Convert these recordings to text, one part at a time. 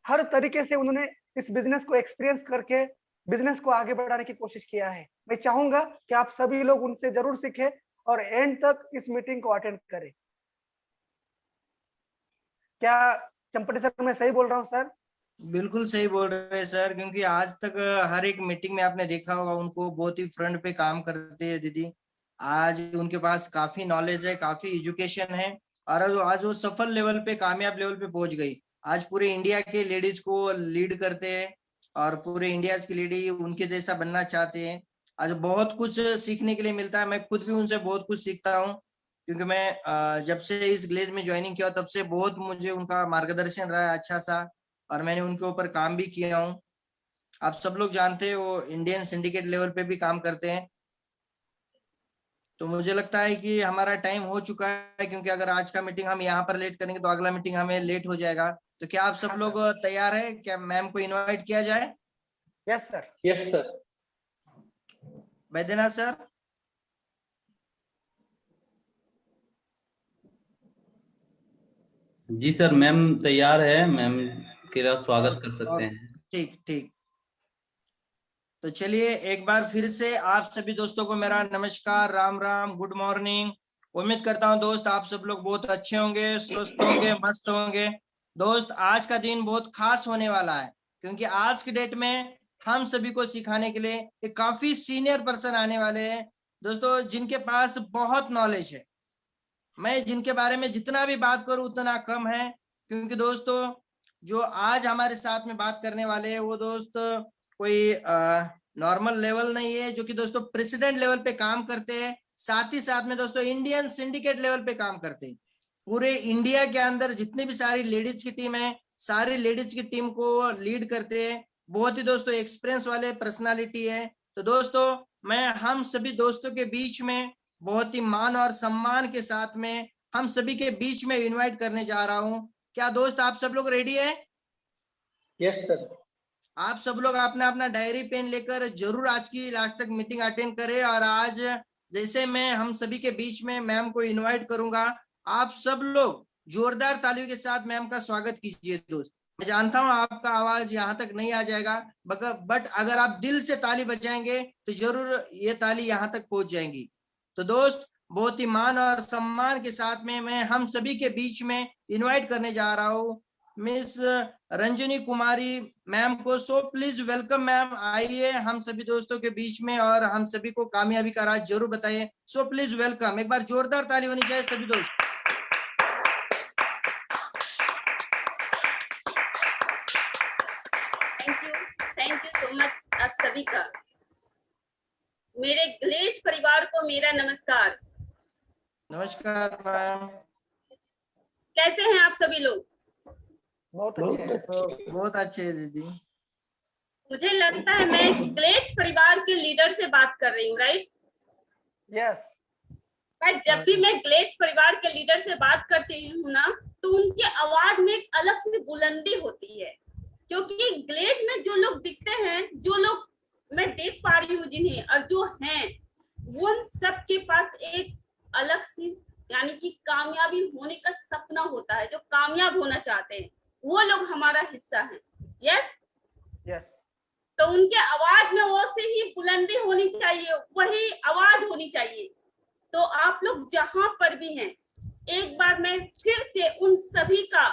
हर तरीके से उन्होंने इस बिजनेस को एक्सपीरियंस करके बिजनेस को आगे बढ़ाने की कोशिश किया है। मैं चाहूंगा कि आप सभी लोग उनसे जरूर सीखें और एंड तक इस मीटिंग को अटेंड करें। क्या चंपटी सर मैं सही बोल रहा हूँ सर? बिल्कुल सही बोल रहे हैं सर, क्योंकि आज तक हर एक मीटिंग में आपने देखा होगा उनको बहुत ही फ्रंट पे काम करते हैं दीदी। आज उनके पास काफी नॉलेज है, काफी एजुकेशन है, और आज वो सफल लेवल पे, कामयाब लेवल पे पहुंच गई। आज पूरे इंडिया के लेडीज को लीड करते हैं और पूरे इंडिया की लेडी उनके जैसा बनना चाहते हैं। आज बहुत कुछ सीखने के लिए मिलता है। मैं खुद भी उनसे बहुत कुछ सीखता हूँ, क्योंकि मैं जब से इस ग्लेज में ज्वाइनिंग किया तब से बहुत मुझे उनका मार्गदर्शन रहा है अच्छा सा, और मैंने उनके ऊपर काम भी किया हूँ। आप सब लोग जानते हैं वो इंडियन सिंडिकेट लेवल पे भी काम करते हैं। तो मुझे लगता है कि हमारा टाइम हो चुका है, क्योंकि अगर आज का मीटिंग हम यहाँ पर लेट करेंगे तो अगला मीटिंग हमें लेट हो जाएगा। तो क्या आप सब लोग तैयार है? क्या मैम को इनवाइट किया जाए? Yes sir. Yes sir. Baidyanath sir. जी सर, मैम तैयार है, मैम के स्वागत कर सकते हैं। ठीक ठीक। तो चलिए एक बार फिर से आप सभी दोस्तों को मेरा नमस्कार, राम राम, गुड मॉर्निंग। उम्मीद करता हूँ दोस्त आप सब लोग बहुत अच्छे होंगे, स्वस्थ होंगे, मस्त होंगे। दोस्त आज का दिन बहुत खास होने वाला है, क्योंकि आज की डेट में हम सभी को सिखाने के लिए एक काफी सीनियर पर्सन आने वाले हैं दोस्तों, जिनके पास बहुत नॉलेज है। मैं जिनके बारे में जितना भी बात करूं उतना कम है, क्योंकि दोस्तों जो आज हमारे साथ में बात करने वाले हैं वो दोस्त कोई नॉर्मल लेवल नहीं है, जो कि दोस्तों प्रेसिडेंट लेवल पे काम करते हैं, साथ ही साथ में दोस्तों इंडियन सिंडिकेट लेवल पे काम करते हैं। पूरे इंडिया के अंदर जितनी भी सारी लेडीज की टीम है, सारी लेडीज की टीम को लीड करते हैं। बहुत ही दोस्तों एक्सपीरियंस वाले पर्सनालिटी है। तो दोस्तों मैं हम सभी दोस्तों के बीच में बहुत ही मान और सम्मान के साथ में हम सभी के बीच में इनवाइट करने जा रहा हूं। क्या दोस्त आप सब लोग रेडी है? Yes sir. आप सब लोग अपना अपना डायरी पेन लेकर जरूर आज की लास्ट तक मीटिंग अटेंड करें। और आज जैसे मैं हम सभी के बीच में मैम को इनवाइट करूंगा, आप सब लोग जोरदार तालियों के साथ मैम का स्वागत कीजिए। दोस्त मैं जानता हूं आपका आवाज यहाँ तक नहीं आ जाएगा, बट अगर आप दिल से ताली बजाएंगे तो जरूर ये ताली यहाँ तक पहुंच जाएंगी। तो दोस्त बहुत ही मान और सम्मान के साथ में मैं हम सभी के बीच में इनवाइट करने जा रहा हूँ मिस रंजनी कुमारी मैम को। सो प्लीज वेलकम मैम, आइए हम सभी दोस्तों के बीच में और हम सभी को कामयाबी का राज जरूर बताइए। So please welcome. एक बार जोरदार ताली होनी चाहिए सभी दोस्त। थैंक यू सो मच आप सभी का। मेरे ग्लेज परिवार को मेरा नमस्कार। नमस्कार मैम। कैसे हैं आप सभी लोग? बहुत अच्छे है दीदी। मुझे लगता है मैं ग्लेज परिवार के लीडर से बात कर रही हूँ, राइट? यस। जब भी मैं ग्लेज परिवार के लीडर से बात करती हूँ ना, तो उनके आवाज में एक अलग सी बुलंदी होती है, क्योंकि ग्लेज में जो लोग दिखते हैं, जो लोग मैं देख पा रही हूँ जिन्हें, और जो हैं वो सबके पास एक अलग सी यानी कि कामयाबी होने का सपना होता है। जो कामयाब होना चाहते हैं वो लोग हमारा हिस्सा हैं। Yes yes. तो उनके आवाज में वैसे ही बुलंदी होनी चाहिए, वही आवाज होनी चाहिए। तो आप लोग जहां पर भी हैं, एक बार मैं फिर से उन सभी का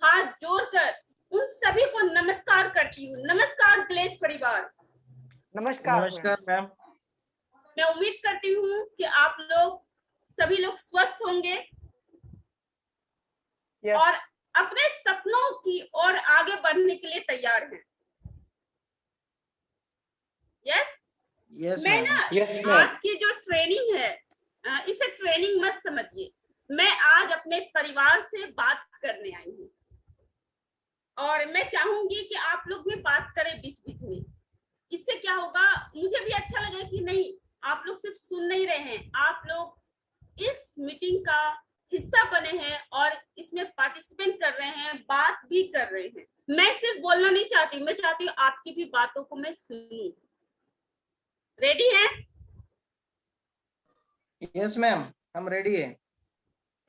हाथ जोड़कर उन सभी को नमस्कार करती हूँ। नमस्कार ग्लेज परिवार। नमस्कार। नमस्कार मैम। मैं उम्मीद करती हूँ कि आप लोग सभी लोग स्वस्थ होंगे और अपने सपनों की ओर आगे बढ़ने के लिए तैयार हैं। यस मैं ना आज की जो ट्रेनिंग है, इसे ट्रेनिंग मत समझिए। मैं आज अपने परिवार से बात करने आई हूँ और मैं चाहूंगी कि आप लोग भी बात करें बीच बीच में। इससे क्या होगा, मुझे भी अच्छा लगे कि नहीं आप लोग सिर्फ सुन नहीं रहे हैं, आप लोग इस मीटिंग का हिस्सा बने हैं और इसमें पार्टिसिपेट कर रहे हैं, बात भी कर रहे हैं। मैं सिर्फ बोलना नहीं चाहती, मैं चाहती हूँ आपकी भी बातों को मैं सुनूं। रेडी है? यस मैम, हम रेडी है।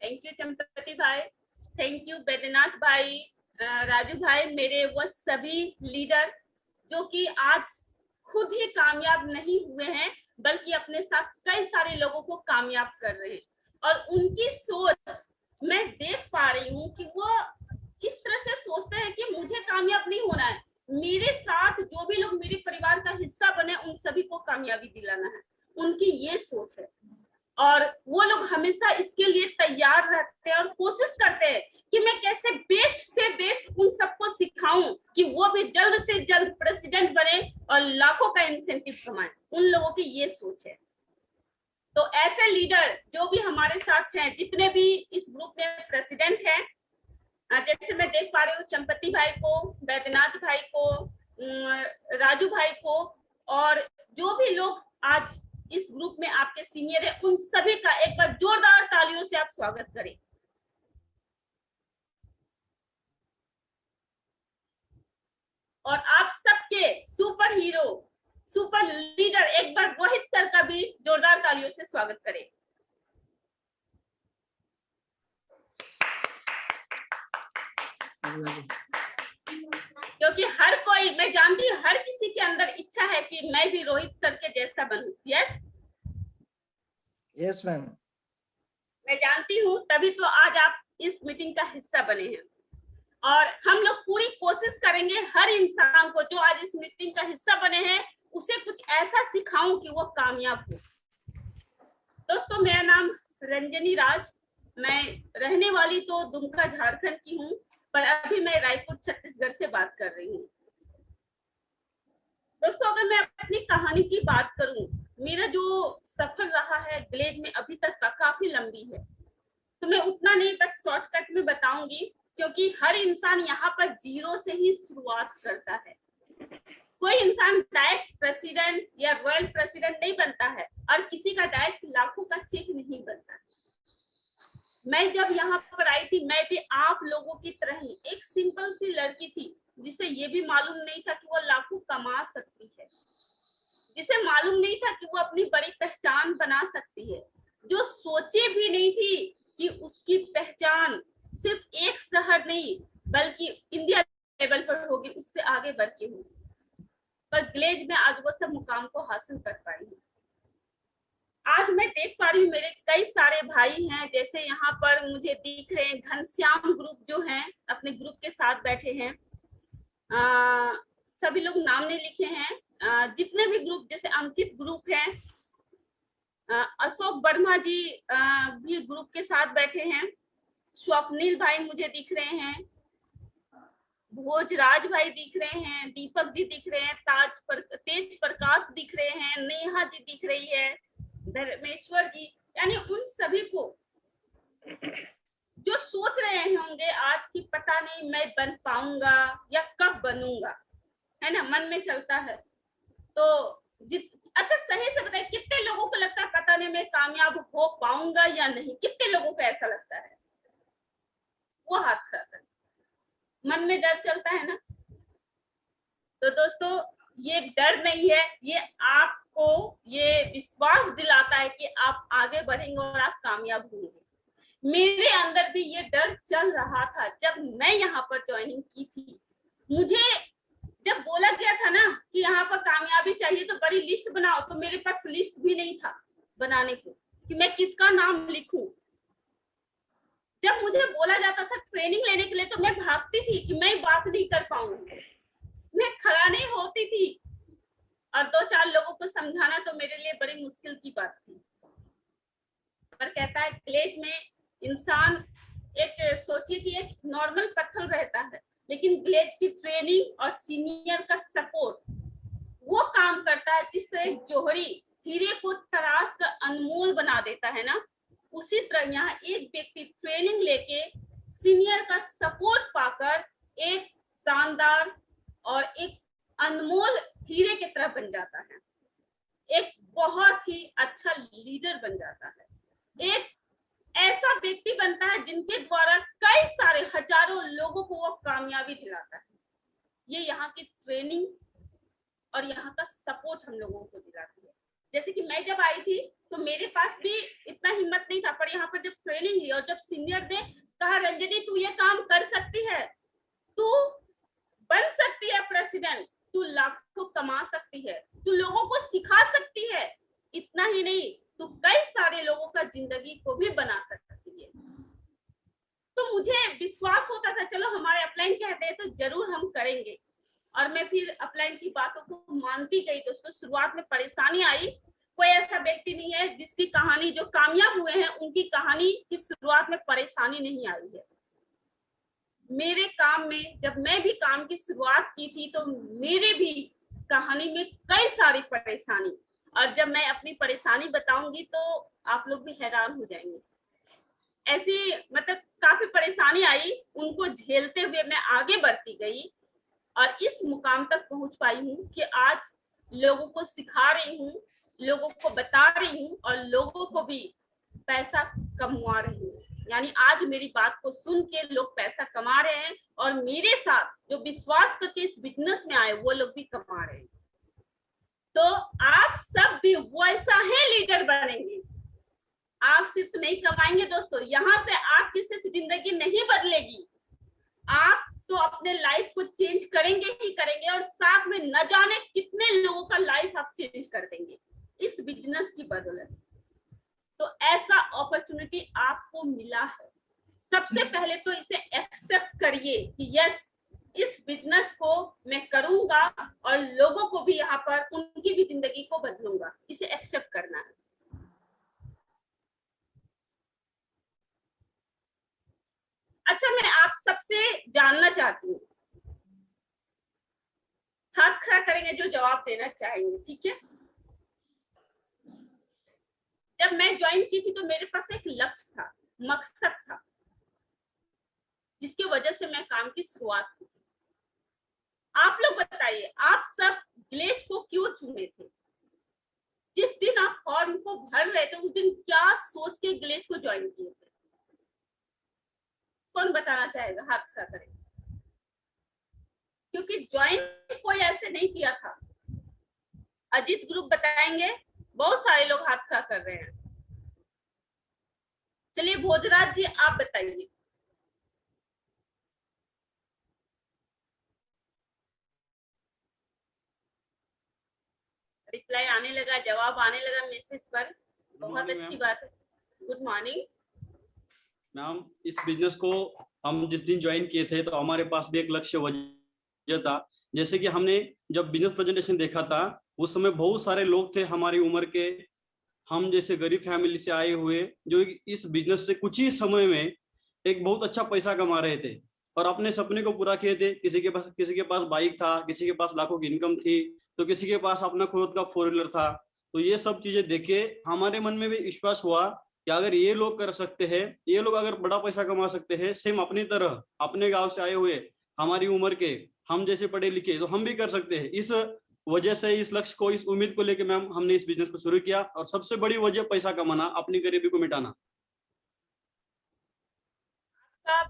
थैंक यू चंपती भाई, थैंक यू बैद्यनाथ भाई, राजू भाई, मेरे वो सभी लीडर जो कि आज खुद ही कामयाब नहीं हुए हैं, बल्कि अपने साथ कई सारे लोगों को कामयाब कर रहे हैं, और उनकी सोच मैं देख पा रही हूँ कि वो इस तरह से सोचते हैं कि मुझे कामयाब नहीं होना है, मेरे साथ जो भी लोग मेरे परिवार का हिस्सा बने उन सभी को कामयाबी दिलाना है। उनकी ये सोच है, और वो लोग हमेशा इसके लिए तैयार रहते हैं और कोशिश करते हैं कि मैं कैसे बेस्ट से बेस्ट उन सबको सिखाऊं कि वो भी जल्द से जल्द प्रेसिडेंट बने और लाखों का इंसेंटिव कमाएं। उन लोगों की ये सोच है। तो ऐसे लीडर जो भी हमारे साथ हैं, जितने भी इस ग्रुप में प्रेसिडेंट हैं, जैसे मैं देख पा रही हूँ चंपति भाई को, बैद्यनाथ भाई को, राजू भाई को, और जो भी लोग आज इस ग्रुप में आपके सीनियर है, उन सभी का एक बार जोरदार तालियों से आप स्वागत करें। और आप सबके सुपर हीरो, सुपर लीडर एक बार रोहित सर का भी जोरदार तालियों से स्वागत करें। क्योंकि हर कोई, मैं जानती हूँ हर किसी के अंदर इच्छा है कि मैं भी रोहित सर के जैसा बनूं। यस यस मैम, मैं जानती हूँ, तभी तो आज आप इस मीटिंग का हिस्सा बने हैं। और हम लोग पूरी कोशिश करेंगे हर इंसान को जो आज इस मीटिंग का हिस्सा बने हैं उसे कुछ ऐसा सिखाऊं कि वो कामयाब हो। दोस्तों, मेरा नाम रंजनी राज, मैं रहने वाली तो दुमका झारखंड की हूँ, पर अभी मैं रायपुर छत्तीसगढ़ से बात कर रही हूँ। दोस्तों, अगर मैं अपनी कहानी की बात करूं, मेरा जो सफर रहा है ग्लेज में अभी तक का काफी लंबी है, तो मैं उतना नहीं बस शॉर्टकट में बताऊंगी, क्योंकि हर इंसान यहाँ पर जीरो से ही शुरुआत करता है। कोई इंसान डायरेक्ट प्रेसिडेंट या रॉयल प्रेसिडेंट नहीं बनता है, और किसी का डायरेक्ट लाखों का चेक नहीं बनता। मैं जब यहाँ पर आई थी, मैं भी आप लोगों की तरह ही एक सिंपल सी लड़की थी, जिसे ये भी मालूम नहीं था कि वो लाखों कमा सकती है, जिसे मालूम नहीं था कि वो अपनी बड़ी पहचान बना सकती है, जो सोचे भी नहीं थी कि उसकी पहचान सिर्फ एक शहर नहीं बल्कि इंडिया लेवल पर होगी, उससे आगे बढ़ के होगी। पर ग्लेज में आज वो सब मुकाम को हासिल कर पाई है। आज मैं देख पा रही हूँ मेरे कई सारे भाई हैं, जैसे यहाँ पर मुझे दिख रहे हैं घनश्याम ग्रुप जो हैं, अपने ग्रुप के साथ बैठे हैं। सभी लोग नाम नहीं लिखे हैं, जितने भी ग्रुप, जैसे अंकित ग्रुप है, अशोक वर्मा जी भी ग्रुप के साथ बैठे हैं, स्वप्निल भाई मुझे दिख रहे हैं, भोजराज भाई दिख रहे हैं, दीपक जी दिख रहे हैं, तेज प्रकाश दिख रहे हैं, नेहा जी दिख रही है, धर्मेश्वर जी, यानी उन सभी को जो सोच रहे होंगे आज की पता नहीं मैं बन पाऊंगा या कब बनूंगा, है ना, मन में चलता है। तो अच्छा, सही से बताइए, कितने लोगों को लगता है पता नहीं मैं कामयाब हो पाऊंगा या नहीं? कितने लोगों को ऐसा लगता है? वो हाथ खड़ा कर। मन में डर चलता है ना? तो दोस्तों, ये डर नहीं है, ये आपको ये विश्वास दिलाता है कि आप आगे बढ़ेंगे और आप कामयाब होंगे। मेरे अंदर भी ये डर चल रहा था जब मैं यहाँ पर ज्वाइनिंग की थी। मुझे जब बोला गया था ना कि यहाँ पर कामयाबी चाहिए तो बड़ी लिस्ट बनाओ, तो मेरे पास लिस्ट भी नहीं था बनाने को कि मैं किसका नाम लिखूं। जब मुझे बोला जाता था ट्रेनिंग लेने के लिए, तो मैं भागती थी कि मैं बात नहीं कर पाऊंगी, मैं खड़ा नहीं होती थी, और 2-4 लोगों को समझाना तो मेरे लिए बड़ी मुश्किल की बात थी। पर कहता है ग्लेज में इंसान एक, सोचिए कि एक नॉर्मल पत्थर रहता है, लेकिन ग्लेज की ट्रेनिंग और सीनियर का सपोर्ट वो काम करता है जिस तरह जोहरी हीरे को तराश कर अनमोल बना देता है ना, उसी तरह यहाँ एक व्यक्ति ट्रेनिंग लेके सीनियर का सपोर्ट पाकर एक शानदार और एक अनमोल हीरे की तरह बन जाता है, एक बहुत ही अच्छा लीडर बन जाता है, एक ऐसा व्यक्ति बनता है जिनके द्वारा कई सारे हजारों लोगों को वो कामयाबी दिलाता है। ये यहाँ की ट्रेनिंग और यहाँ का सपोर्ट हम लोगों को दिलाती है। जैसे कि मैं जब आई थी तो मेरे पास भी इतना हिम्मत नहीं था, पर यहाँ पर जब ट्रेनिंग ली और जब सीनियर ने कहा रंजनी तू ये काम कर सकती है, तू बन सकती है प्रेसिडेंट, तू लाखों कमा सकती है, तू लोगों को सिखा सकती है, इतना ही नहीं तू कई सारे लोगों का जिंदगी को भी बना सकती है। तो मुझे विश्वास होता था चलो हमारे अपलाइन कहते हैं तो जरूर हम करेंगे, और मैं फिर अपलाइन की बातों को मानती गई। दोस्तों शुरुआत में परेशानी आई, कोई ऐसा व्यक्ति नहीं है जिसकी कहानी, जो कामयाब हुए हैं उनकी कहानी की शुरुआत में परेशानी नहीं आई है। मेरे काम में जब मैं भी काम की शुरुआत की थी तो मेरे भी कहानी में कई सारी परेशानी, और जब मैं अपनी परेशानी बताऊंगी तो आप लोग भी हैरान हो जाएंगे। ऐसी मतलब काफी परेशानी आई, उनको झेलते हुए मैं आगे बढ़ती गई और इस मुकाम तक पहुंच पाई हूँ कि आज लोगों को सिखा रही हूँ, लोगों को बता रही हूँ और लोगों को भी पैसा कमा रही हूँ। यानी आज मेरी बात को सुन के लोग पैसा कमा रहे हैं और मेरे साथ जो विश्वास करके इस बिजनेस में आए वो लोग भी कमा रहे हैं। तो आप सब भी वैसा ही लीडर बनेंगे। आप सिर्फ नहीं कमाएंगे दोस्तों, यहाँ से आपकी सिर्फ जिंदगी नहीं बदलेगी, आप तो अपने लाइफ को चेंज करेंगे ही करेंगे और साथ में न जाने कितने लोगों का लाइफ आप चेंज कर देंगे इस बिजनेस की बदौलत। तो ऐसा अपॉर्चुनिटी आपको मिला है, सबसे पहले तो इसे एक्सेप्ट करिए कि यस इस बिजनेस को मैं करूंगा और लोगों को भी यहाँ पर उनकी भी जिंदगी को बदलूंगा, इसे एक्सेप्ट करना है। अच्छा, मैं आप सबसे जानना चाहती हूँ, हाथ खड़ा करेंगे जो जवाब देना चाहेंगे, ठीक है। जब मैं ज्वाइन की थी तो मेरे पास एक लक्ष्य था, मकसद था, जिसकी वजह से मैं काम की शुरुआत की थी। आप लोग बताइए, आप सब ग्लेज को क्यों चुने थे? जिस दिन आप फॉर्म को भर रहे थे उस दिन क्या सोच के ग्लेज को ज्वाइन किए थे? कौन बताना चाहेगा? हाथ खड़ा करें। क्योंकि ज्वाइन कोई ऐसे नहीं किया था। अजीत ग्रुप बताएंगे, बहुत सारे लोग हाथ खड़ा कर रहे हैं। चलिए भोजराज जी आप बताइए। रिप्लाई आने लगा, जवाब आने लगा मैसेज पर, बहुत अच्छी बात है। Good morning ma'am. इस बिजनेस को हम जिस दिन ज्वाइन किए थे तो हमारे पास भी एक लक्ष्य वजह था। जैसे कि हमने जब बिजनेस प्रेजेंटेशन देखा था उस समय बहुत सारे लोग थे हमारी उम्र के, हम जैसे गरीब फैमिली से आए हुए, जो इस बिजनेस से कुछ ही समय में एक बहुत अच्छा पैसा कमा रहे थे और अपने सपने को पूरा किए थे। किसी के पास बाइक था, किसी के पास लाखों की इनकम थी, तो किसी के पास अपना खुद का 4 व्हीलर था। तो ये सब चीजें देखे हमारे मन में भी विश्वास हुआ कि अगर ये लोग कर सकते हैं, ये लोग अगर बड़ा पैसा कमा सकते हैं, सेम अपनी तरह अपने गांव से आए हुए हमारी उम्र के, हम जैसे पढ़े लिखे, तो हम भी कर सकते हैं। इस वजह से, इस लक्ष्य को, इस उम्मीद को लेकर मैम हमने इस बिजनेस को शुरू किया। और सबसे बड़ी वजह पैसा कमाना, अपनी गरीबी को मिटाना।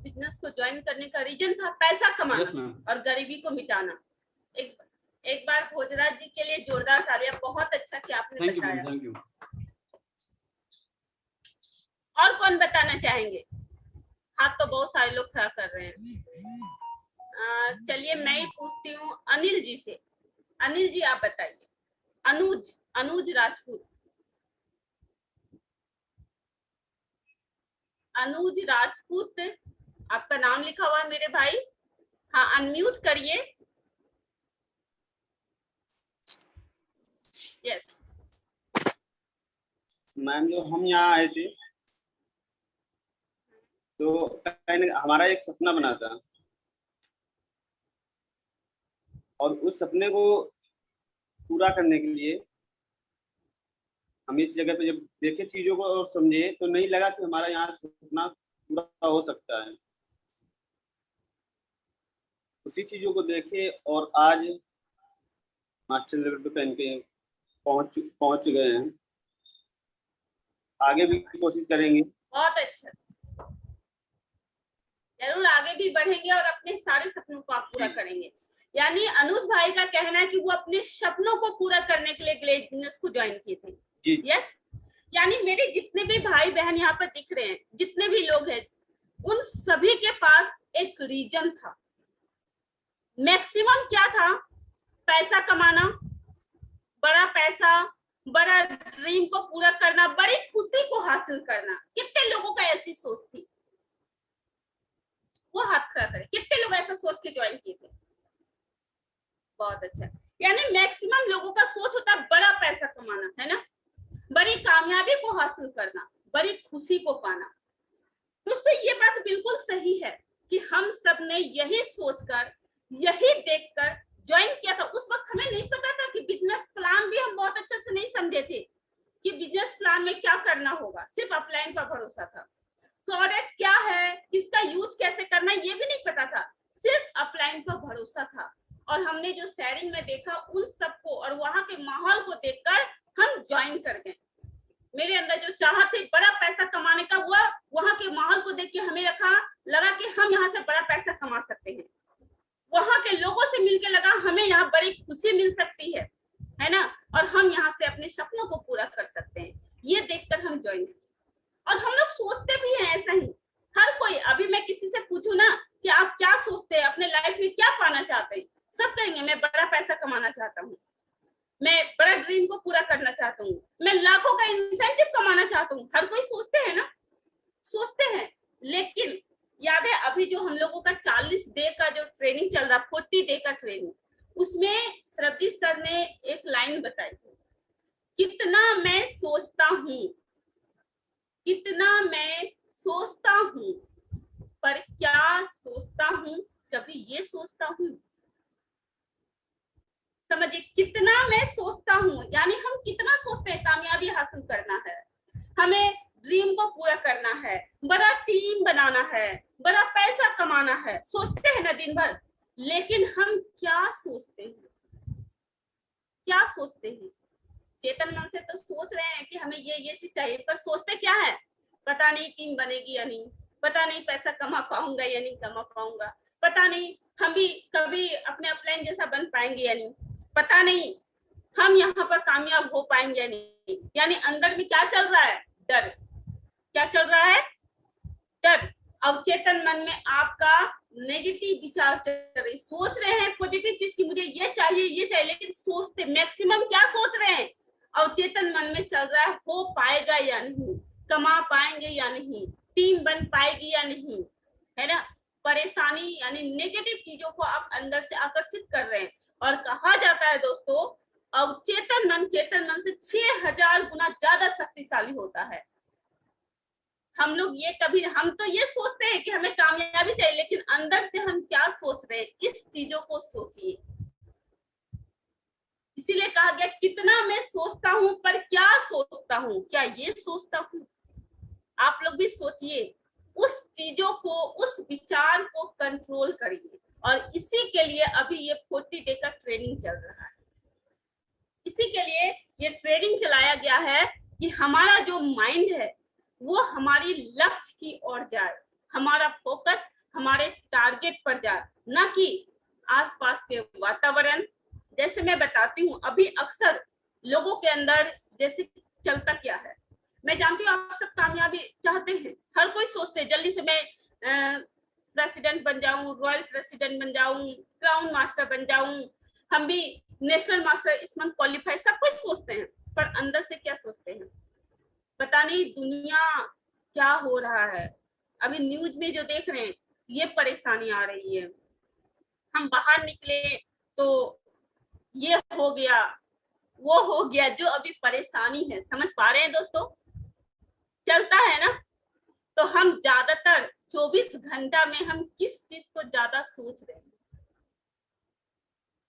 बिजनेस को ज्वाइन करने का रीजन था पैसा कमाना। yes, और गरीबी को मिटाना। एक बार भोजराज जी के लिए जोरदार तालियां, बहुत अच्छा कि आपने बताया। Thank you. और कौन बताना चाहेंगे? हाथ तो बहुत सारे लोग खड़ा कर रहे हैं। चलिए मैं ही पूछती हूँ अनिल जी से। अनिल जी आप बताइए। अनुज राजपूत। अनुज राजपूत आपका नाम लिखा हुआ है मेरे भाई। हाँ, अनम्यूट करिए। यस मैम, जो हम यहाँ आए थे तो हमारा एक सपना बना था और उस सपने को पूरा करने के लिए हम इस जगह पे जब देखे चीजों को और समझे तो नहीं लगा कि हमारा यहाँ सपना पूरा हो सकता है। उसी चीजों को देखे और आज मास्टर लेवल पे पहन के पहुंच गए हैं। आगे भी कोशिश करेंगे। बहुत अच्छा, जरूर आगे भी बढ़ेंगे और अपने सारे सपनों को आप पूरा करेंगे। यानी अनुज भाई का कहना है कि वो अपने सपनों को पूरा करने के लिए ग्लेज बिजनेस को ज्वाइन किए थे। यस, यानी मेरे जितने भी भाई बहन यहाँ पर दिख रहे हैं, जितने भी लोग हैं, उन सभी के पास एक रीजन था, मैक्सिमम क्या था? पैसा कमाना, बड़ा पैसा, बड़ा ड्रीम को पूरा करना, बड़ी खुशी को हासिल करना। कितने लोगों का ऐसी सोच थी? वो हाथ खड़ा करें, कितने लोग ऐसा सोच के ज्वाइन किए थे? बहुत अच्छा। यानी मैक्सिमम लोगों का सोच होता है बड़ा पैसा कमाना, है ना, बड़ी कामयाबी को हासिल करना, बड़ी खुशी को पाना। दोस्तों ये बात बिल्कुल सही है कि हम सब ने यही सोचकर, यही देखकर ज्वाइन किया था। उस वक्त हमें नहीं पता था कि बिजनेस प्लान भी हम बहुत अच्छे से नहीं समझे थे कि बिजनेस प्लान में क्या करना होगा। सिर्फ अपलाइन पर भरोसा था। प्रोडक्ट क्या है, किसका यूज कैसे करना है, ये भी नहीं पता था। सिर्फ अपलाइन पर भरोसा था। और हमने जो शेयरिंग में देखा उन सबको और वहां के माहौल को देखकर हम ज्वाइन कर गए। मेरे अंदर जो चाहत थी बड़ा पैसा कमाने का, वो वहां के माहौल को देख के हमें लगा कि हम यहाँ से बड़ा पैसा कमा सकते हैं। वहां के लोगों से मिलके लगा हमें यहाँ बड़ी खुशी मिल सकती है ना, और हम यहाँ से अपने सपनों को पूरा कर सकते हैं। ये देखकर हम ज्वाइन किए। और हम लोग सोचते भी हैं ऐसा ही। हर कोई, अभी मैं किसी से पूछूं ना कि आप क्या सोचते हैं, अपने लाइफ में क्या पाना चाहते हैं, सब कहेंगे मैं बड़ा पैसा कमाना चाहता हूँ, मैं बड़ा ड्रीम को पूरा करना चाहता हूँ, मैं लाखों का इंसेंटिव कमाना चाहता हूँ। हर कोई सोचते हैं ना, सोचते हैं। लेकिन याद है अभी जो हम लोगों का 40 डे का जो ट्रेनिंग चल रहा, 40 डे का ट्रेनिंग, उसमें श्रवजीत सर ने एक लाइन बताई थी, कितना मैं सोचता हूँ, कितना मैं सोचता हूँ, पर क्या सोचता हूँ, कभी ये सोचता हूँ। समझिए, कितना मैं सोचता हूँ, यानी हम कितना सोचते हैं कामयाबी हासिल करना है, हमें ड्रीम को पूरा करना है, बड़ा टीम बनाना है, बड़ा पैसा कमाना है। सोचते हैं ना दिन भर, लेकिन हम क्या सोचते हैं, क्या सोचते हैं? चेतन मन से तो सोच रहे हैं कि हमें ये चीज चाहिए, पर सोचते क्या है? पता नहीं टीम बनेगी या नहीं, पता नहीं पैसा कमा पाऊंगा या नहीं कमा पाऊंगा, पता नहीं हम भी कभी अपने अपलाइन जैसा बन पाएंगे या नहीं, पता नहीं हम यहाँ पर कामयाब हो पाएंगे या नहीं। यानी अंदर में क्या चल रहा है? डर। क्या चल रहा है? डर। अब चेतन मन में आपका नेगेटिव विचार चल रही, सोच रहे हैं पॉजिटिव चीज की, मुझे ये चाहिए, लेकिन सोचते मैक्सिमम क्या सोच रहे हैं? और चेतन मन में चल रहा है हो पाएगा या नहीं, कमा पाएंगे या नहीं, टीम बन पाएगी या नहीं, है ना। परेशानी यानी नेगेटिव चीजों को आप अंदर से आकर्षित कर रहे हैं। और कहा जाता है दोस्तों, अब चेतन मन से 6000 गुना ज्यादा शक्तिशाली होता है। हम लोग हम तो ये सोचते हैं कि हमें कामयाबी चाहिए, लेकिन अंदर से हम क्या सोच रहे हैं, इस चीजों को सोचिए। इसीलिए कहा गया कितना मैं सोचता हूँ, पर क्या सोचता हूँ, क्या ये सोचता हूँ? आप लोग भी सोचिए, उस चीजों को, उस विचार को कंट्रोल करिए। और इसी के लिए अभी ये 40 डे का ट्रेनिंग चल रहा है। इसी के लिए ये ट्रेनिंग चलाया गया है कि हमारा जो माइंड है वो हमारी लक्ष्य की ओर जाए, हमारा फोकस हमारे टारगेट पर जाए, ना कि आसपास के वातावरण। जैसे मैं बताती हूँ, अभी अक्सर लोगों के अंदर जैसे चलता क्या है, मैं जानती हूँ आप सब कामयाबी चाहते हैं, हर कोई सोचते हैं जल्दी से मैं प्रेसिडेंट बन जाऊं, रॉयल प्रेसिडेंट बन जाऊं, क्राउन मास्टर बन जाऊं, हम भी नेशनल मास्टर इस मंथ क्वालिफाई, सब कुछ सोचते हैं। पर अंदर से क्या सोचते हैं पता नहीं। दुनिया क्या हो रहा है, अभी न्यूज में जो देख रहे हैं, ये परेशानी आ रही है। हम बाहर निकले तो ये हो गया, वो हो गया, जो अभी परेशानी है, समझ पा रहे हैं दोस्तों? चलता है ना। तो हम ज्यादातर 24 घंटा में हम किस चीज को ज्यादा सोच रहे हैं?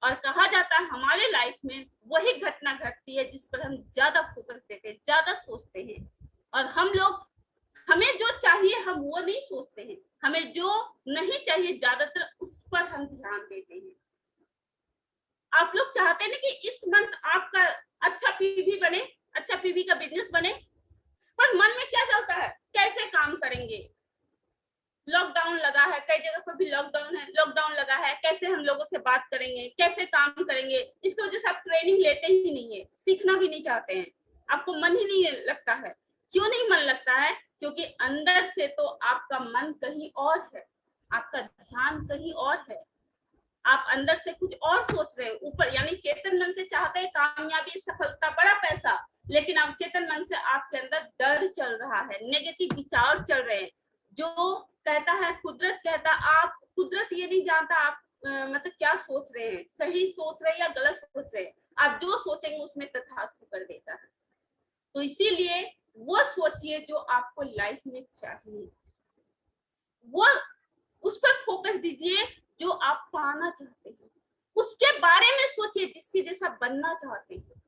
और कहा जाता है हमारे लाइफ में वही घटना घटती है जिस पर हम ज्यादा फोकस देते हैं, ज्यादा सोचते हैं। और हम लोग, हमें जो चाहिए हम वो नहीं सोचते हैं, हमें जो नहीं चाहिए ज्यादातर उस पर हम ध्यान देते हैं। आप लोग चाहते हैं ना कि इस मंथ आपका अच्छा पीवी बने, अच्छा पीवी का बिजनेस बने, पर मन में क्या चलता है? कैसे काम करेंगे? लॉकडाउन लगा है, कई जगह पर भी लॉकडाउन है, लॉकडाउन लगा है, कैसे हम लोगों से बात करेंगे, कैसे काम करेंगे? इसकी वजह से आप ट्रेनिंग लेते ही नहीं है, सीखना भी नहीं चाहते हैं, आपको मन ही नहीं लगता है। क्यों नहीं मन लगता है? क्योंकि अंदर से तो आपका मन कहीं और है, आपका ध्यान कहीं और है। आप अंदर से कुछ और सोच रहे हैं ऊपर, यानी चेतन मन से चाहते हैं कामयाबी, सफलता, बड़ा पैसा, लेकिन अब चेतन मन से आपके अंदर डर चल रहा है, नेगेटिव विचार चल रहे हैं। जो कहता है कुदरत कहता, आप कुदरत ये नहीं जानता आप मतलब क्या सोच रहे हैं, सही सोच रहे हैं या गलत सोच रहे हैं। आप जो सोचेंगे उसमें तथास्तु कर देता है। तो इसीलिए वो सोचिए जो आपको लाइफ में चाहिए, वो उस पर फोकस दीजिए जो आप पाना चाहते हैं, उसके बारे में सोचिए जिसके जैसा बनना चाहते हैं।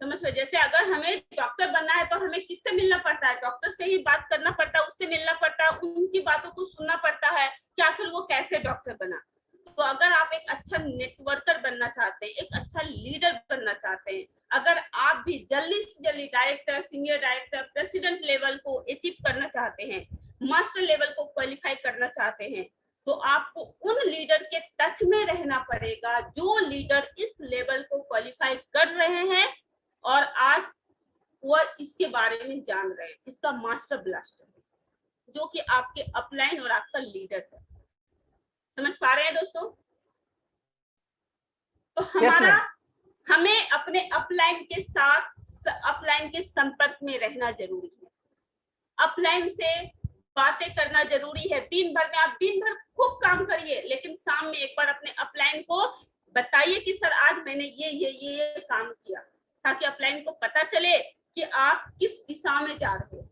समझ लो, जैसे अगर हमें डॉक्टर बनना है तो हमें किससे मिलना पड़ता है? डॉक्टर से ही बात करना पड़ता है, उससे मिलना पड़ता है, उनकी बातों को सुनना पड़ता है कि आखिर वो कैसे डॉक्टर बना। तो अगर आप एक अच्छा नेटवर्कर बनना चाहते हैं, एक अच्छा लीडर बनना चाहते हैं, अगर आप भी जल्दी से जल्दी director, senior director, president level को अचीव करना चाहते हैं, मास्टर लेवल को क्वालिफाई करना चाहते हैं, तो आपको उन लीडर के टच में रहना पड़ेगा जो लीडर इस लेवल को क्वालिफाई कर रहे हैं और आज वो इसके बारे में जान रहे हैं। इसका मास्टर ब्लास्टर है जो कि आपके अपलाइन और आपका लीडर है। समझ पा रहे हैं दोस्तों? तो हमें अपने अपलाइन के साथ, अपलाइन के संपर्क में रहना जरूरी है, अपलाइन से बातें करना जरूरी है। दिन भर में आप दिन भर खूब काम करिए, लेकिन शाम में एक बार अपने अपलाइन को बताइए कि सर आज मैंने ये काम किया, ताकि अपलाइन को पता चले कि आप किस दिशा में जा रहे हो।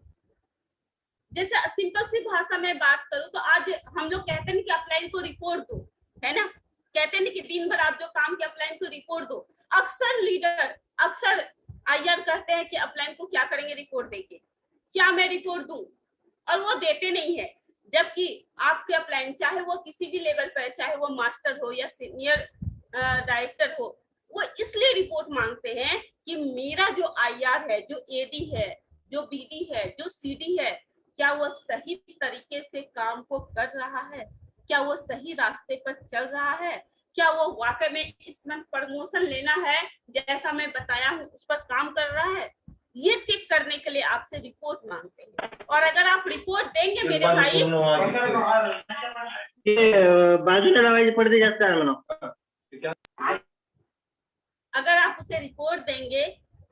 जैसे सिंपल सी भाषा में बात करूं तो आज हम लोग कहते हैं कि अपलाइन को रिपोर्ट दो, है ना, कहते हैं कि दिन भर आप जो काम किया अपलाइन को रिपोर्ट दो। अक्सर लीडर, अक्सर आईआर कहते हैं कि अपलाइन को क्या करेंगे रिपोर्ट देके, क्या मैं रिपोर्ट दूं, और वो देते नहीं है। जबकि आपके अपलाइन चाहे वो किसी भी लेवल पर, चाहे वो मास्टर हो या सीनियर डायरेक्टर हो, वो इसलिए रिपोर्ट मांगते हैं कि मेरा जो आईआर है, जो एडी है, जो बीडी है, जो सीडी है, क्या वो सही तरीके से काम को कर रहा है, क्या वो सही रास्ते पर चल रहा है, क्या वो वाकई में इसमें प्रमोशन लेना है जैसा मैं बताया हूँ उस पर काम कर रहा है। ये चेक करने के लिए आपसे रिपोर्ट मांगते हैं। और अगर आप रिपोर्ट देंगे मेरे भाई, अगर आप उसे रिपोर्ट देंगे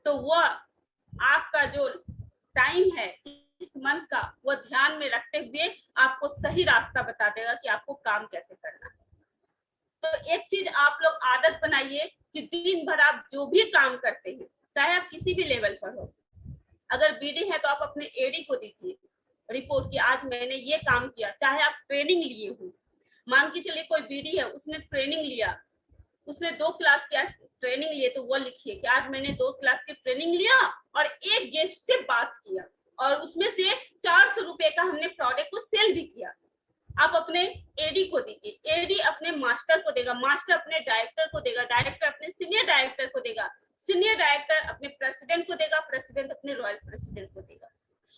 तो वो आपका जो टाइम है इस मंथ का, वो ध्यान में रखते हुए आपको सही रास्ता बता देगा कि आपको काम कैसे करना है। तो एक चीज आप लोग आदत बनाइए कि दिन भर आप जो भी काम करते हैं, चाहे आप किसी भी लेवल पर हो, अगर बीडी है तो आप अपने एडी को दीजिए रिपोर्ट कि आज मैंने ये काम किया। चाहे आप ट्रेनिंग लिए हो, मान के चलिए कोई बीडी है, उसने ट्रेनिंग लिया, उसने 2 क्लास की ट्रेनिंग लिए, तो वो लिखिए कि आज मैंने 2 क्लास की ट्रेनिंग लिया और एक गेस्ट से बात किया और उसमें से 400 रुपए का हमने प्रोडक्ट को सेल भी किया। आप अपने एडी को दीजिए, एडी अपने मास्टर को देगा, मास्टर अपने डायरेक्टर को देगा, डायरेक्टर अपने सीनियर डायरेक्टर को देगा, सीनियर डायरेक्टर अपने प्रेसिडेंट को देगा, प्रेसिडेंट अपने रॉयल प्रेसिडेंट को देगा।